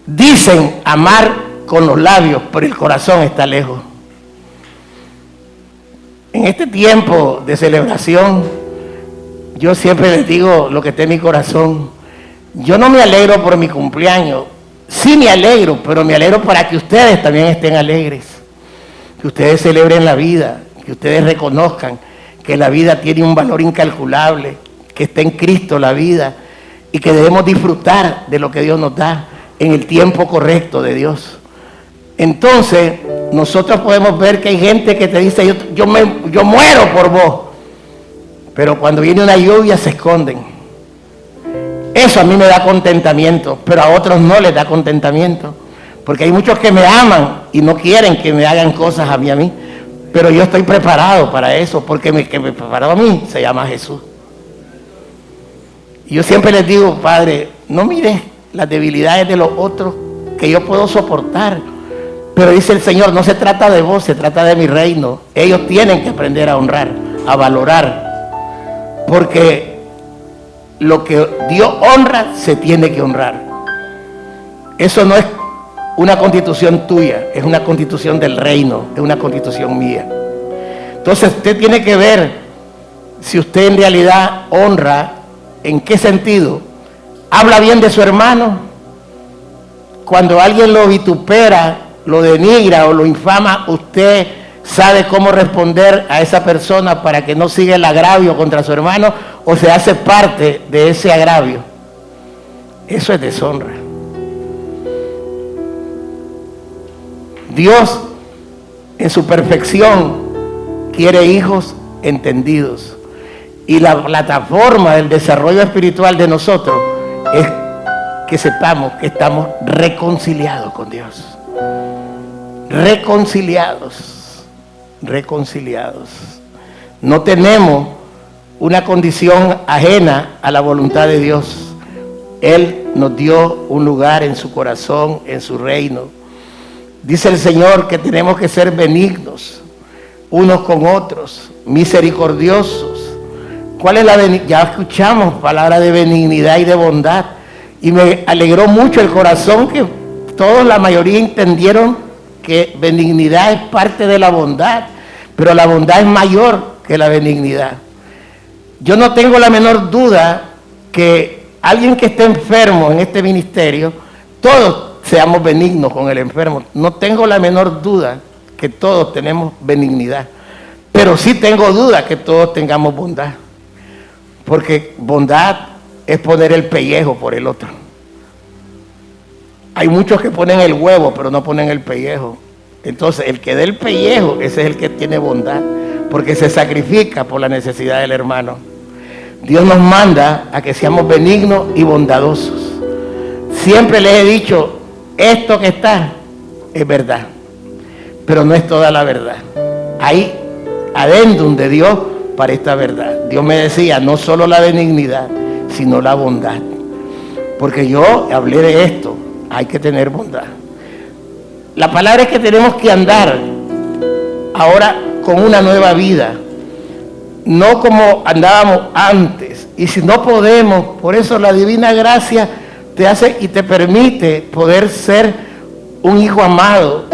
Dicen amar con los labios, pero el corazón está lejos. En este tiempo de celebración, yo siempre les digo lo que está en mi corazón. Yo no me alegro por mi cumpleaños. Sí me alegro, pero me alegro para que ustedes también estén alegres. Que ustedes celebren la vida, que ustedes reconozcan que la vida tiene un valor incalculable, que está en Cristo la vida y que debemos disfrutar de lo que Dios nos da en el tiempo correcto de Dios. Entonces, nosotros podemos ver que hay gente que te dice, yo muero por vos, pero cuando viene una lluvia se esconden. Eso a mí me da contentamiento, pero a otros no les da contentamiento, porque hay muchos que me aman y no quieren que me hagan cosas a mí, pero yo estoy preparado para eso, porque el que me preparó a mí se llama Jesús. Y yo siempre les digo, Padre, no mires las debilidades de los otros que yo puedo soportar, pero dice el Señor, no se trata de vos, se trata de mi reino. Ellos tienen que aprender a honrar, a valorar, porque lo que Dios honra, se tiene que honrar. Eso no es una constitución tuya, es una constitución del reino, es una constitución mía. Entonces usted tiene que ver si usted en realidad honra, ¿en qué sentido? ¿Habla bien de su hermano? Cuando alguien lo vitupera, lo denigra o lo infama, usted sabe cómo responder a esa persona para que no siga el agravio contra su hermano, o se hace parte de ese agravio. Eso es deshonra. Dios, en su perfección, quiere hijos entendidos. Y la plataforma del desarrollo espiritual de nosotros es que sepamos que estamos reconciliados con Dios. Reconciliados. No tenemos una condición ajena a la voluntad de Dios. Él nos dio un lugar en su corazón, en su reino. Dice el Señor que tenemos que ser benignos unos con otros, misericordiosos. ¿Cuál es la benignidad? Ya escuchamos palabras de benignidad y de bondad, Y me alegró mucho el corazón que todos, la mayoría, entendieron que benignidad es parte de la bondad, pero la bondad es mayor que la benignidad. Yo no tengo la menor duda que alguien que esté enfermo en este ministerio, todos seamos benignos con el enfermo. No tengo la menor duda que todos tenemos benignidad, pero sí tengo duda que todos tengamos bondad, porque bondad es poner el pellejo por el otro. Hay muchos que ponen el huevo, pero no ponen el pellejo. Entonces, el que dé el pellejo, ese es el que tiene bondad, porque se sacrifica por la necesidad del hermano. Dios nos manda a que seamos benignos y bondadosos. Siempre les he dicho, esto que está es verdad, pero no es toda la verdad. Hay adendum de Dios para esta verdad. Dios me decía, no solo la benignidad, sino la bondad. Porque yo hablé de esto, hay que tener bondad. La palabra es que tenemos que andar ahora con una nueva vida, no como andábamos antes. Y si no podemos, por eso la divina gracia te hace y te permite poder ser un hijo amado.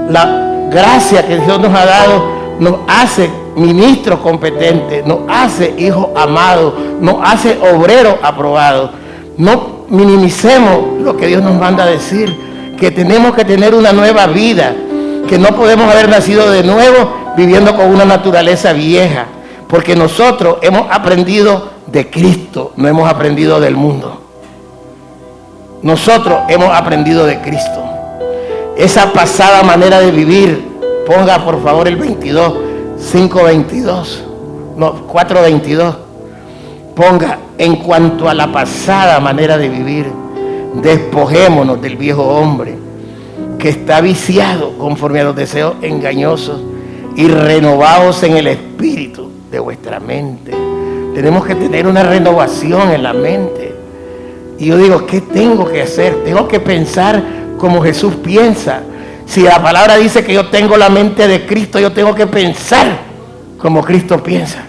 La gracia que Dios nos ha dado nos hace ministros competentes, nos hace hijos amados, nos hace obreros aprobados. No minimicemos lo que Dios nos manda a decir, que tenemos que tener una nueva vida, que no podemos haber nacido de nuevo viviendo con una naturaleza vieja, porque nosotros hemos aprendido de Cristo, no hemos aprendido del mundo. Nosotros hemos aprendido de Cristo. Esa pasada manera de vivir, ponga por favor el 22, 5:22, no, 4:22. Ponga, en cuanto a la pasada manera de vivir, despojémonos del viejo hombre que está viciado conforme a los deseos engañosos y renovados en el espíritu de vuestra mente. Tenemos que tener una renovación en la mente. Y yo digo, ¿qué tengo que hacer? Tengo que pensar como Jesús piensa. Si la palabra dice que yo tengo la mente de Cristo, yo tengo que pensar como Cristo piensa.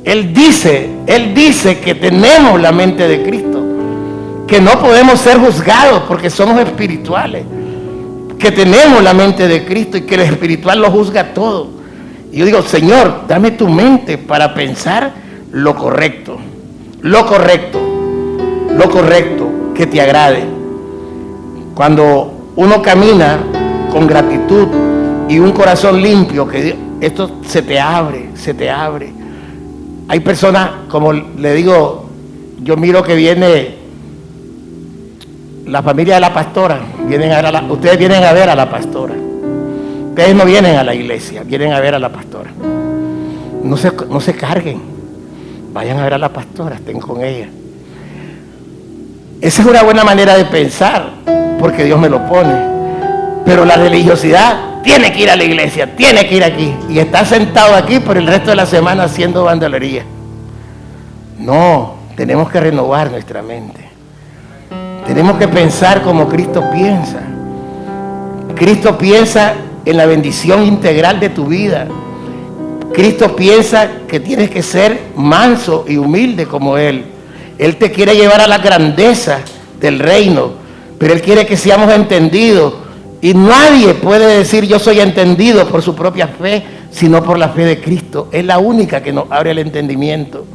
Él dice que tenemos la mente de Cristo, que no podemos ser juzgados porque somos espirituales, que tenemos la mente de Cristo y que el espiritual lo juzga todo. Y yo digo, Señor, dame tu mente para pensar lo correcto, que te agrade. Cuando uno camina con gratitud y un corazón limpio, que esto se te abre. Hay personas, como le digo, yo miro que viene la familia de la pastora, ustedes vienen a ver a la pastora. Ustedes no vienen a la iglesia, vienen a ver a la pastora. No se carguen, vayan a ver a la pastora, estén con ella. Esa es una buena manera de pensar, porque Dios me lo pone. Pero la religiosidad tiene que ir a la iglesia, tiene que ir aquí, y está sentado aquí por el resto de la semana haciendo bandalería. No, tenemos que renovar nuestra mente. Tenemos que pensar como Cristo piensa. Cristo piensa en la bendición integral de tu vida. Cristo piensa que tienes que ser manso y humilde como Él. Él te quiere llevar a la grandeza del reino, pero Él quiere que seamos entendidos. Y nadie puede decir yo soy entendido por su propia fe, sino por la fe de Cristo. Es la única que nos abre el entendimiento.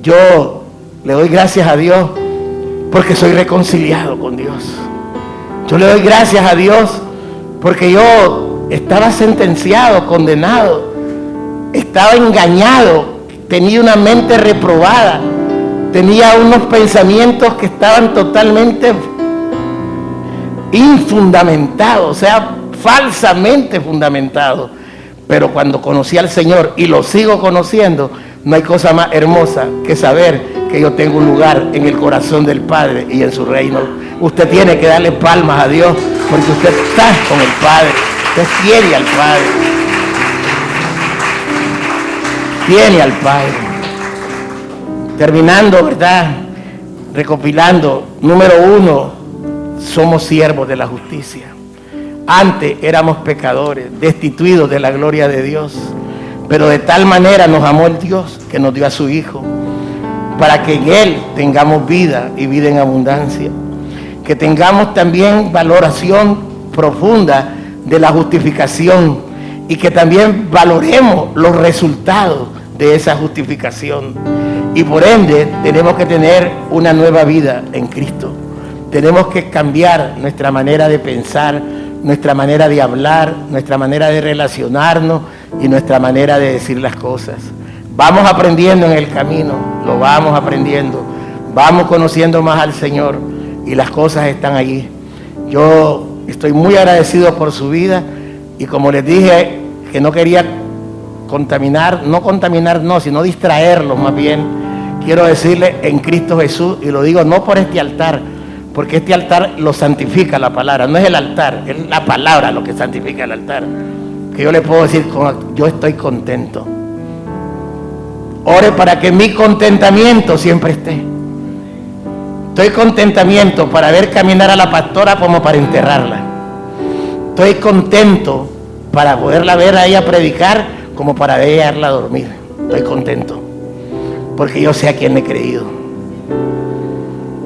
Yo le doy gracias a Dios porque soy reconciliado con Dios. Yo le doy gracias a Dios porque yo estaba sentenciado, condenado, estaba engañado, tenía una mente reprobada, tenía unos pensamientos que estaban totalmente infundamentados, o sea, falsamente fundamentados. Pero cuando conocí al Señor y lo sigo conociendo, no hay cosa más hermosa que saber que yo tengo un lugar en el corazón del Padre y en su reino. Usted tiene que darle palmas a Dios porque usted está con el Padre, usted tiene al Padre, tiene al Padre. Terminando, ¿verdad? Recopilando, número 1, somos siervos de la justicia. Antes éramos pecadores, destituidos de la gloria de Dios, pero de tal manera nos amó el Dios que nos dio a su Hijo para que en Él tengamos vida y vida en abundancia. Que tengamos también valoración profunda de la justificación y que también valoremos los resultados de esa justificación. Y por ende tenemos que tener una nueva vida en Cristo. Tenemos que cambiar nuestra manera de pensar, nuestra manera de hablar, nuestra manera de relacionarnos y nuestra manera de decir las cosas. Vamos aprendiendo en el camino, lo vamos aprendiendo, vamos conociendo más al Señor y las cosas están allí. Yo estoy muy agradecido por su vida y como les dije que no quería sino distraerlos más bien, quiero decirle en Cristo Jesús, y lo digo no por este altar, porque este altar lo santifica la palabra, no es el altar, es la palabra lo que santifica el altar. Que yo le puedo decir, yo estoy contento. Ore para que mi contentamiento siempre esté. Estoy contentamiento para ver caminar a la pastora como para enterrarla. Estoy contento para poderla ver a ella predicar como para verla dormir. Estoy contento porque yo sé a quién he creído.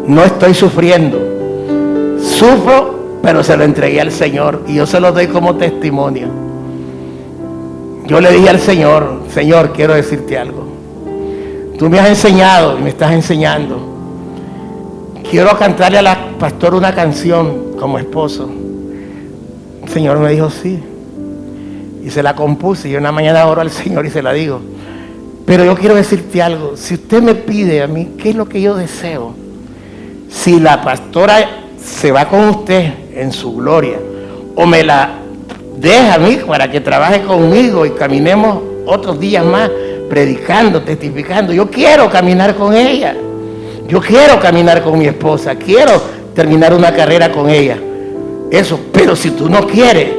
No estoy sufriendo. Sufro, pero se lo entregué al Señor y yo se lo doy como testimonio. Yo le dije al Señor, Señor, quiero decirte algo. Tú me has enseñado y me estás enseñando. Quiero cantarle a la pastora una canción como esposo. El Señor me dijo sí. Y se la compuse. Y una mañana oro al Señor y se la digo. Pero yo quiero decirte algo. Si usted me pide a mí, ¿qué es lo que yo deseo? Si la pastora se va con usted en su gloria, o me la deja a mí para que trabaje conmigo y caminemos otros días más, predicando, testificando. Yo quiero caminar con ella. Yo quiero caminar con mi esposa. Quiero terminar una carrera con ella. Eso, pero si tú no quieres,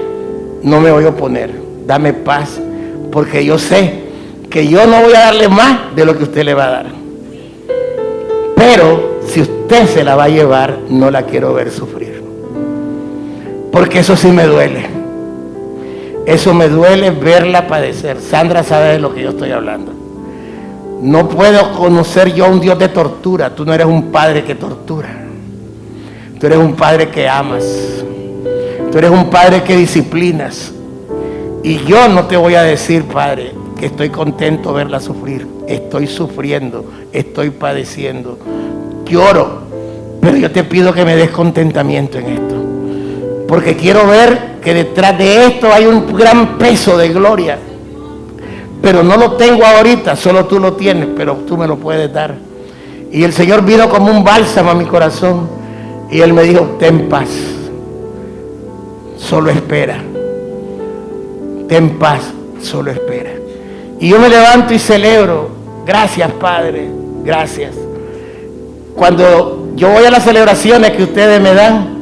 no me voy a oponer. Dame paz, porque yo sé que yo no voy a darle más de lo que usted le va a dar. Pero si usted se la va a llevar, no la quiero ver sufrir. Porque eso sí me duele. Eso me duele verla padecer. Sandra sabe de lo que yo estoy hablando. No puedo conocer yo a un Dios de tortura. Tú no eres un padre que tortura. Tú eres un padre que amas. Tú eres un padre que disciplinas. Y yo no te voy a decir, Padre, que estoy contento verla sufrir. Estoy sufriendo, estoy padeciendo. Lloro, pero yo te pido que me des contentamiento en esto. Porque quiero ver que detrás de esto hay un gran peso de gloria. Pero no lo tengo ahorita, solo tú lo tienes, pero tú me lo puedes dar. Y el Señor vino como un bálsamo a mi corazón. Y Él me dijo, ten paz. Solo espera. Ten paz, solo espera. Y yo me levanto y celebro. Gracias, Padre, gracias. Cuando yo voy a las celebraciones que ustedes me dan,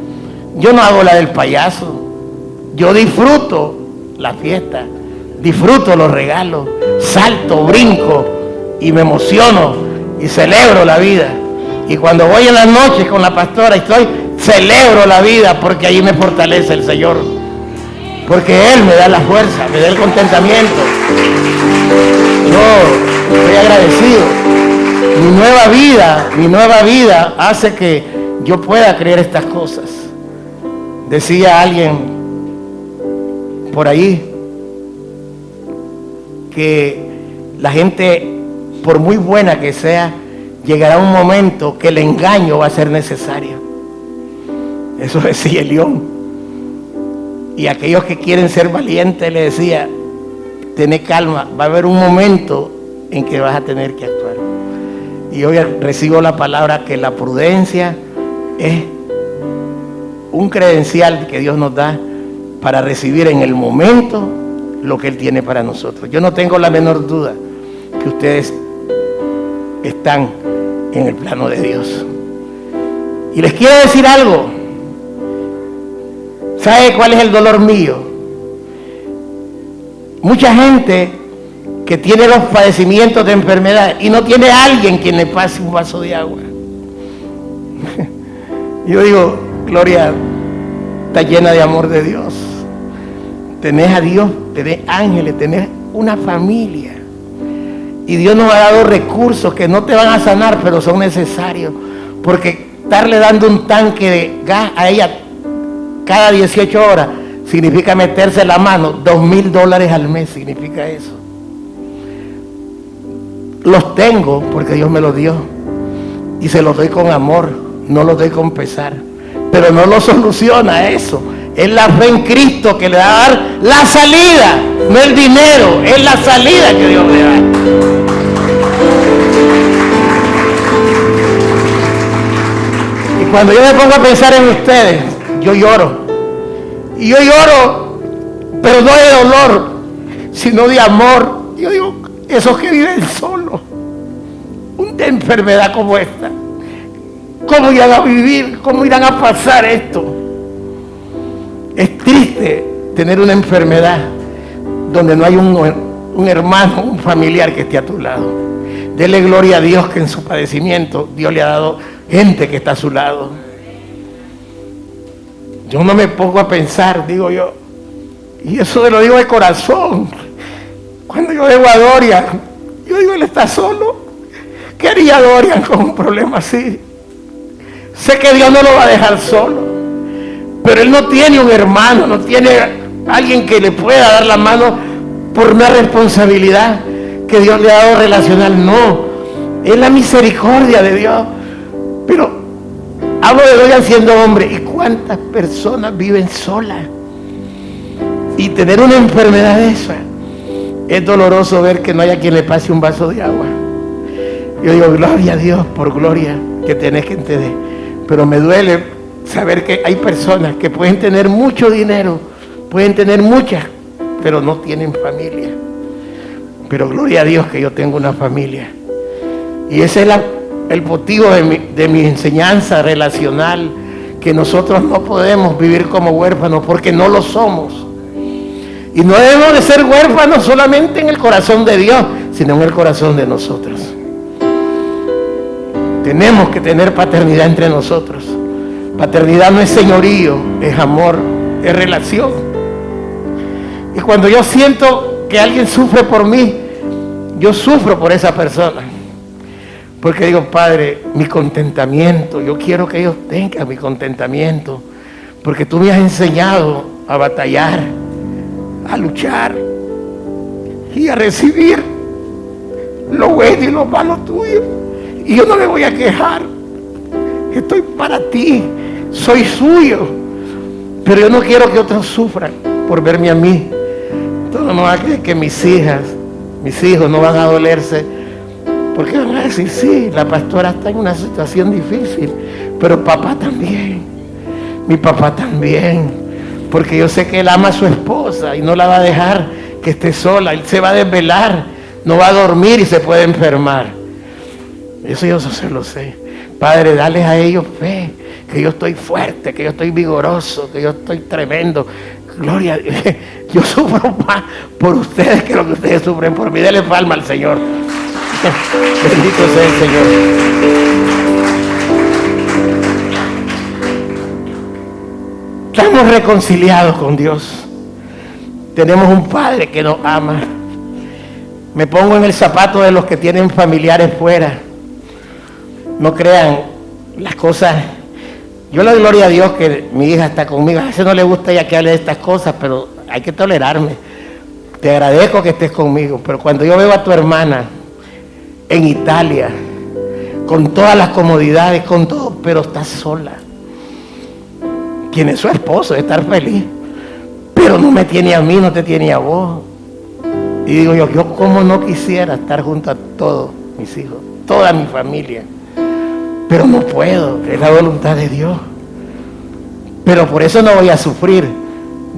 yo no hago la del payaso. Yo disfruto la fiesta, disfruto los regalos, salto, brinco y me emociono y celebro la vida. Y cuando voy en las noches con la pastora celebro la vida porque allí me fortalece el Señor. Porque Él me da la fuerza, me da el contentamiento. Yo estoy agradecido. Mi nueva vida hace que yo pueda creer estas cosas. Decía alguien por ahí que la gente, por muy buena que sea, llegará un momento que el engaño va a ser necesario. Eso decía el león. Y aquellos que quieren ser valientes le decía, ten calma, va a haber un momento en que vas a tener que actuar. Y hoy recibo la palabra que la prudencia es un credencial que Dios nos da para recibir en el momento lo que Él tiene para nosotros. Yo no tengo la menor duda que ustedes están en el plano de Dios. Y les quiero decir algo. ¿Sabe cuál es el dolor mío? Mucha gente que tiene los padecimientos de enfermedad y no tiene a alguien quien le pase un vaso de agua. Yo digo, Gloria, está llena de amor de Dios. Tenés a Dios, tenés ángeles, tenés una familia. Y Dios nos ha dado recursos que no te van a sanar, pero son necesarios. Porque estarle dando un tanque de gas a ella cada 18 horas significa meterse la mano. $2,000 al mes significa eso. Los tengo porque Dios me los dio. Y se los doy con amor, no los doy con pesar. Pero no lo soluciona eso. Es la fe en Cristo que le va a dar la salida, no el dinero, es la salida que Dios le da. Y cuando yo me pongo a pensar en ustedes, yo lloro. Y yo lloro, pero no de dolor, sino de amor. Yo digo, esos que viven solos, una enfermedad como esta, ¿cómo irán a vivir? ¿Cómo irán a pasar esto? Es triste tener una enfermedad donde no hay un hermano, un familiar que esté a tu lado. Dele gloria a Dios que en su padecimiento Dios le ha dado gente que está a su lado. Yo no me pongo a pensar, digo yo, y eso lo digo de corazón. Cuando yo veo a Dorian, yo digo, él está solo. ¿Qué haría Dorian con un problema así? Sé que Dios no lo va a dejar solo. Pero él no tiene un hermano, no tiene alguien que le pueda dar la mano por una responsabilidad que Dios le ha dado relacional. No, es la misericordia de Dios. Pero hablo de Dorian siendo hombre. ¿Y cuántas personas viven solas? Y tener una enfermedad de esa, es doloroso ver que no haya quien le pase un vaso de agua. Yo digo, gloria a Dios, por gloria que tenés que entender. Pero me duele saber que hay personas que pueden tener mucho dinero, pueden tener muchas, pero no tienen familia. Pero gloria a Dios que yo tengo una familia. Y ese es el motivo de mi enseñanza relacional, que nosotros no podemos vivir como huérfanos porque no lo somos. Y no debemos de ser huérfanos solamente en el corazón de Dios, sino en el corazón de nosotros. Tenemos que tener paternidad entre nosotros. Paternidad no es señorío, es amor, es relación. Y cuando yo siento que alguien sufre por mí, yo sufro por esa persona. Porque digo, Padre, mi contentamiento, yo quiero que ellos tengan mi contentamiento. Porque tú me has enseñado a batallar, a luchar y a recibir lo bueno y lo malo tuyo. Y yo no me voy a quejar. Estoy para ti, soy suyo. Pero yo no quiero que otros sufran por verme a mí. Entonces no va a creer que mis hijos no van a dolerse. Porque van a decir, sí, la pastora está en una situación difícil, pero papá también, mi papá también. Porque yo sé que él ama a su esposa y no la va a dejar que esté sola. Él se va a desvelar, no va a dormir y se puede enfermar. Eso yo se lo sé. Padre, dale a ellos fe, que yo estoy fuerte, que yo estoy vigoroso, que yo estoy tremendo. Gloria a Dios. Yo sufro más por ustedes que lo que ustedes sufren por mí. Dele palma al Señor. Bendito sea el Señor. Estamos reconciliados con Dios. Tenemos un Padre que nos ama. Me pongo en el zapato de los que tienen familiares fuera. No crean las cosas. Yo le doy gloria a Dios que mi hija está conmigo. A veces no le gusta ya que hable de estas cosas, pero hay que tolerarme. Te agradezco que estés conmigo. Pero cuando yo veo a tu hermana en Italia, con todas las comodidades, con todo, pero está sola. Tiene su esposo, de estar feliz. Pero no me tiene a mí, no te tiene a vos. Y digo yo como no quisiera estar junto a todos mis hijos, toda mi familia. Pero no puedo, es la voluntad de Dios. Pero por eso no voy a sufrir.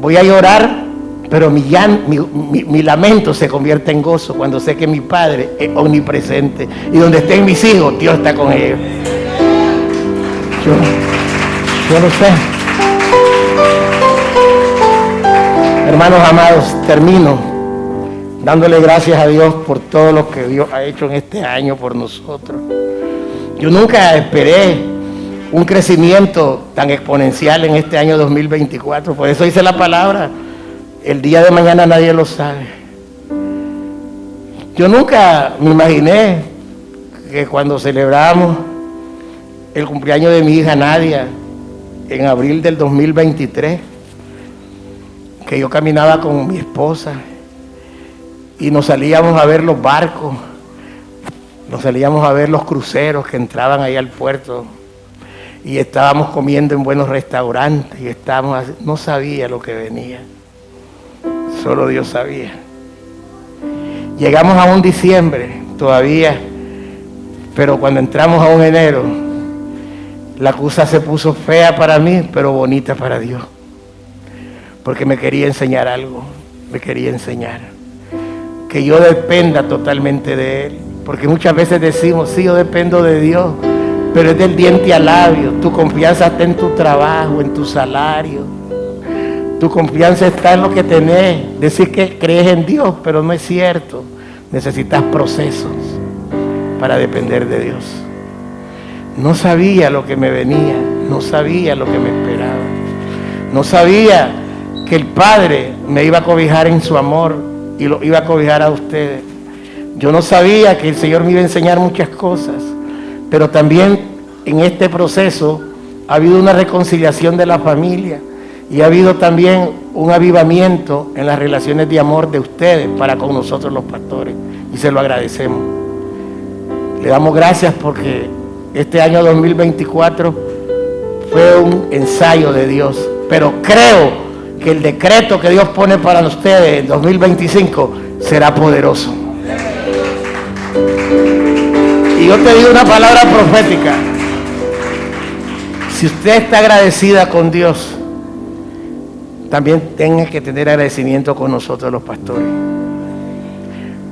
Voy a llorar, pero mi lamento se convierte en gozo cuando sé que mi Padre es omnipresente. Y donde estén mis hijos, Dios está con ellos. Yo lo sé. Hermanos amados, termino dándole gracias a Dios por todo lo que Dios ha hecho en este año por nosotros. Yo nunca esperé un crecimiento tan exponencial en este año 2024. Por eso dice la palabra, el día de mañana nadie lo sabe. Yo nunca me imaginé que cuando celebramos el cumpleaños de mi hija Nadia, en abril del 2023, que yo caminaba con mi esposa y nos salíamos a ver los barcos, nos salíamos a ver los cruceros que entraban ahí al puerto y estábamos comiendo en buenos restaurantes y no sabía lo que venía, solo Dios sabía. Llegamos a un diciembre todavía, pero cuando entramos a un enero, la cosa se puso fea para mí, pero bonita para Dios. Porque me quería enseñar algo, me quería enseñar. Que yo dependa totalmente de Él. Porque muchas veces decimos, sí, yo dependo de Dios, pero es del diente al labio. Tu confianza está en tu trabajo, en tu salario. Tu confianza está en lo que tenés. Decir que crees en Dios, pero no es cierto. Necesitas procesos para depender de Dios. No sabía lo que me venía, no sabía lo que me esperaba. No sabía que el Padre me iba a cobijar en su amor y lo iba a cobijar a ustedes. Yo no sabía que el Señor me iba a enseñar muchas cosas, pero también en este proceso ha habido una reconciliación de la familia y ha habido también un avivamiento en las relaciones de amor de ustedes para con nosotros los pastores, y se lo agradecemos. Le damos gracias porque este año 2024 fue un ensayo de Dios, pero creo que el decreto que Dios pone para ustedes en 2025 será poderoso. Y yo te digo una palabra profética. Si usted está agradecida con Dios, también tenga que tener agradecimiento con nosotros los pastores.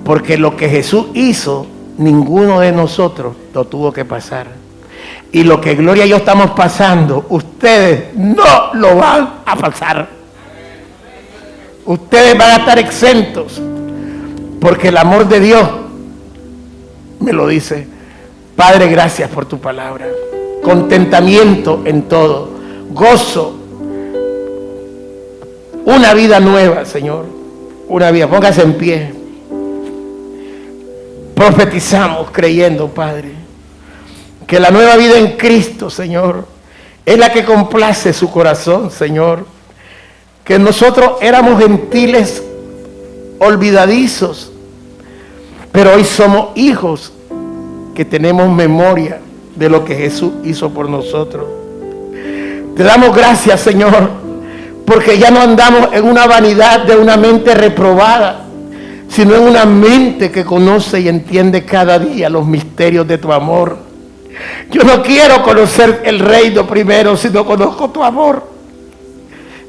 Porque lo que Jesús hizo, ninguno de nosotros lo tuvo que pasar. Y lo que Gloria y yo estamos pasando, ustedes no lo van a pasar. Ustedes van a estar exentos. Porque el amor de Dios me lo dice. Padre, gracias por tu palabra. Contentamiento en todo. Gozo. Una vida nueva, Señor. Una vida. Póngase en pie. Profetizamos creyendo, Padre, que la nueva vida en Cristo, Señor, es la que complace su corazón, Señor. Que nosotros éramos gentiles, olvidadizos, pero hoy somos hijos que tenemos memoria de lo que Jesús hizo por nosotros. Te damos gracias, Señor, porque ya no andamos en una vanidad de una mente reprobada, sino en una mente que conoce y entiende cada día los misterios de tu amor. Yo no quiero conocer el reino primero, sino conozco tu amor.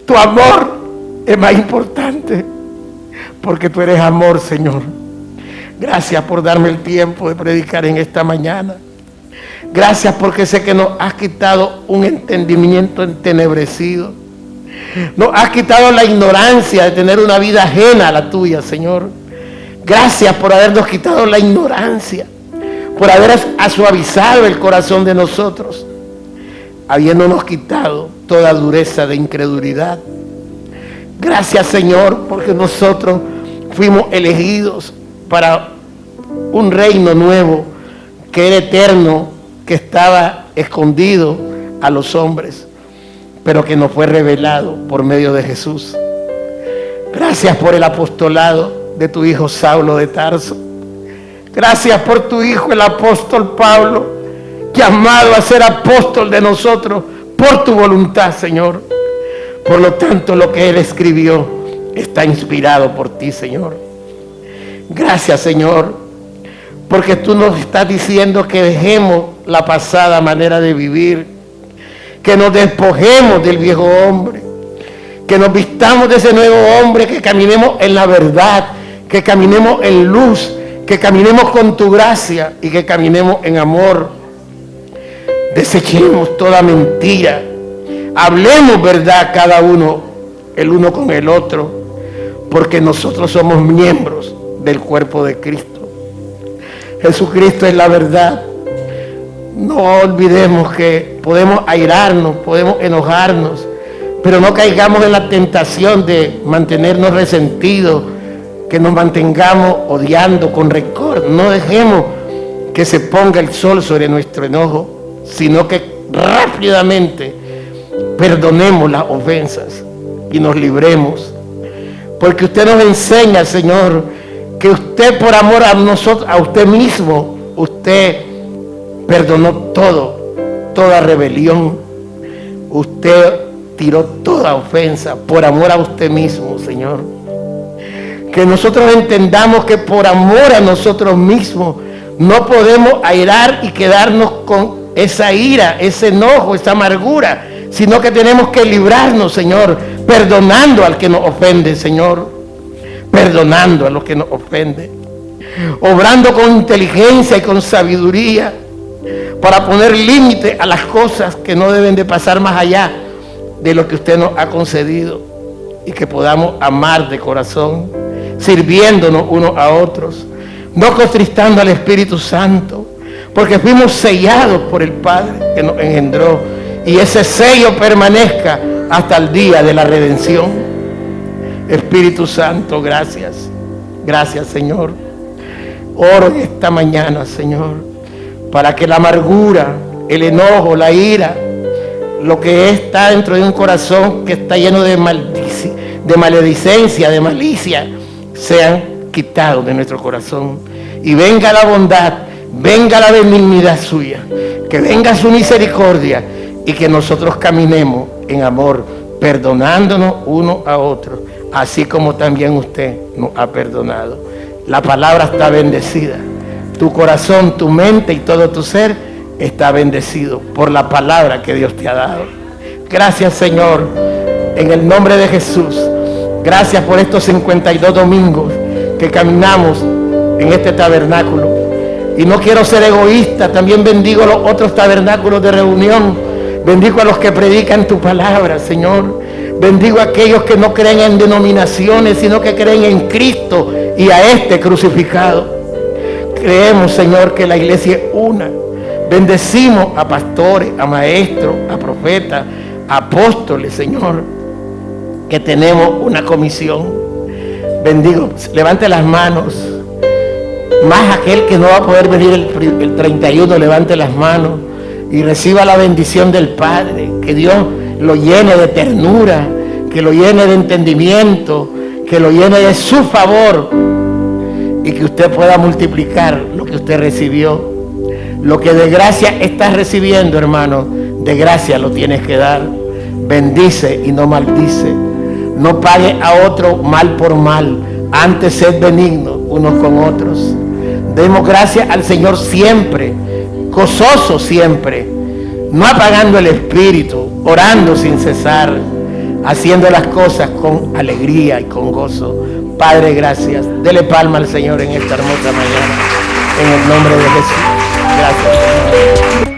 Tu amor es más importante, porque tú eres amor, Señor. Gracias por darme el tiempo de predicar en esta mañana. Gracias porque sé que nos has quitado un entendimiento entenebrecido. Nos has quitado la ignorancia de tener una vida ajena a la tuya, Señor. Gracias por habernos quitado la ignorancia, por haber suavizado el corazón de nosotros, habiéndonos quitado toda dureza de incredulidad. Gracias, Señor, porque nosotros fuimos elegidos para un reino nuevo que era eterno, que estaba escondido a los hombres, pero que nos fue revelado por medio de Jesús. Gracias por el apostolado de tu hijo Saulo de Tarso. Gracias por tu hijo el apóstol Pablo, llamado a ser apóstol de nosotros por tu voluntad, Señor. Por lo tanto, lo que él escribió está inspirado por ti, Señor. Gracias, Señor, porque tú nos estás diciendo que dejemos la pasada manera de vivir, que nos despojemos del viejo hombre, que nos vistamos de ese nuevo hombre, que caminemos en la verdad, que caminemos en luz, que caminemos con tu gracia y que caminemos en amor. Desechemos toda mentira, hablemos verdad cada uno, el uno con el otro, porque nosotros somos miembros del cuerpo de Cristo. Jesucristo es la verdad. No olvidemos que podemos airarnos, podemos enojarnos, pero no caigamos en la tentación de mantenernos resentidos, que nos mantengamos odiando con rencor. No dejemos que se ponga el sol sobre nuestro enojo, sino que rápidamente perdonemos las ofensas y nos libremos. Porque usted nos enseña, Señor, que usted por amor a nosotros, a usted mismo, usted perdonó toda rebelión. Usted tiró toda ofensa por amor a usted mismo, Señor. Que nosotros entendamos que por amor a nosotros mismos no podemos airar y quedarnos con esa ira, ese enojo, esa amargura, sino que tenemos que librarnos, Señor, perdonando al que nos ofende, Señor, perdonando a los que nos ofenden, obrando con inteligencia y con sabiduría para poner límite a las cosas que no deben de pasar más allá de lo que usted nos ha concedido, y que podamos amar de corazón, sirviéndonos unos a otros, no contristando al Espíritu Santo, porque fuimos sellados por el Padre que nos engendró, y ese sello permanezca hasta el día de la redención. Espíritu Santo, gracias. Gracias, Señor. Oro esta mañana, Señor, para que la amargura, el enojo, la ira, lo que está dentro de un corazón que está lleno de maledicencia, de malicia, sean quitados de nuestro corazón. Y venga la bondad, venga la benignidad suya, que venga su misericordia, y que nosotros caminemos en amor, perdonándonos unos a otros, así como también usted nos ha perdonado. La palabra está bendecida. Tu corazón, tu mente y todo tu ser está bendecido por la palabra que Dios te ha dado. Gracias, Señor, en el nombre de Jesús. Gracias por estos 52 domingos que caminamos en este tabernáculo. Y no quiero ser egoísta, también bendigo los otros tabernáculos de reunión. Bendigo a los que predican tu palabra, Señor. Bendigo a aquellos que no creen en denominaciones, sino que creen en Cristo y a este crucificado. Creemos, Señor, que la iglesia es una. Bendecimos a pastores, a maestros, a profetas, a apóstoles, Señor, que tenemos una comisión. Bendigo, levante las manos. Más aquel que no va a poder venir el 31, levante las manos y reciba la bendición del Padre. Que Dios lo llene de ternura, que lo llene de entendimiento, que lo llene de su favor, y que usted pueda multiplicar lo que usted recibió. Lo que de gracia estás recibiendo, hermano, de gracia lo tienes que dar. Bendice y no maldice. No pague a otro mal por mal. Antes sed benignos unos con otros. Demos gracias al Señor siempre, gozoso siempre, no apagando el espíritu, orando sin cesar, haciendo las cosas con alegría y con gozo. Padre, gracias. Dele palma al Señor en esta hermosa mañana, en el nombre de Jesús. Gracias, Señor.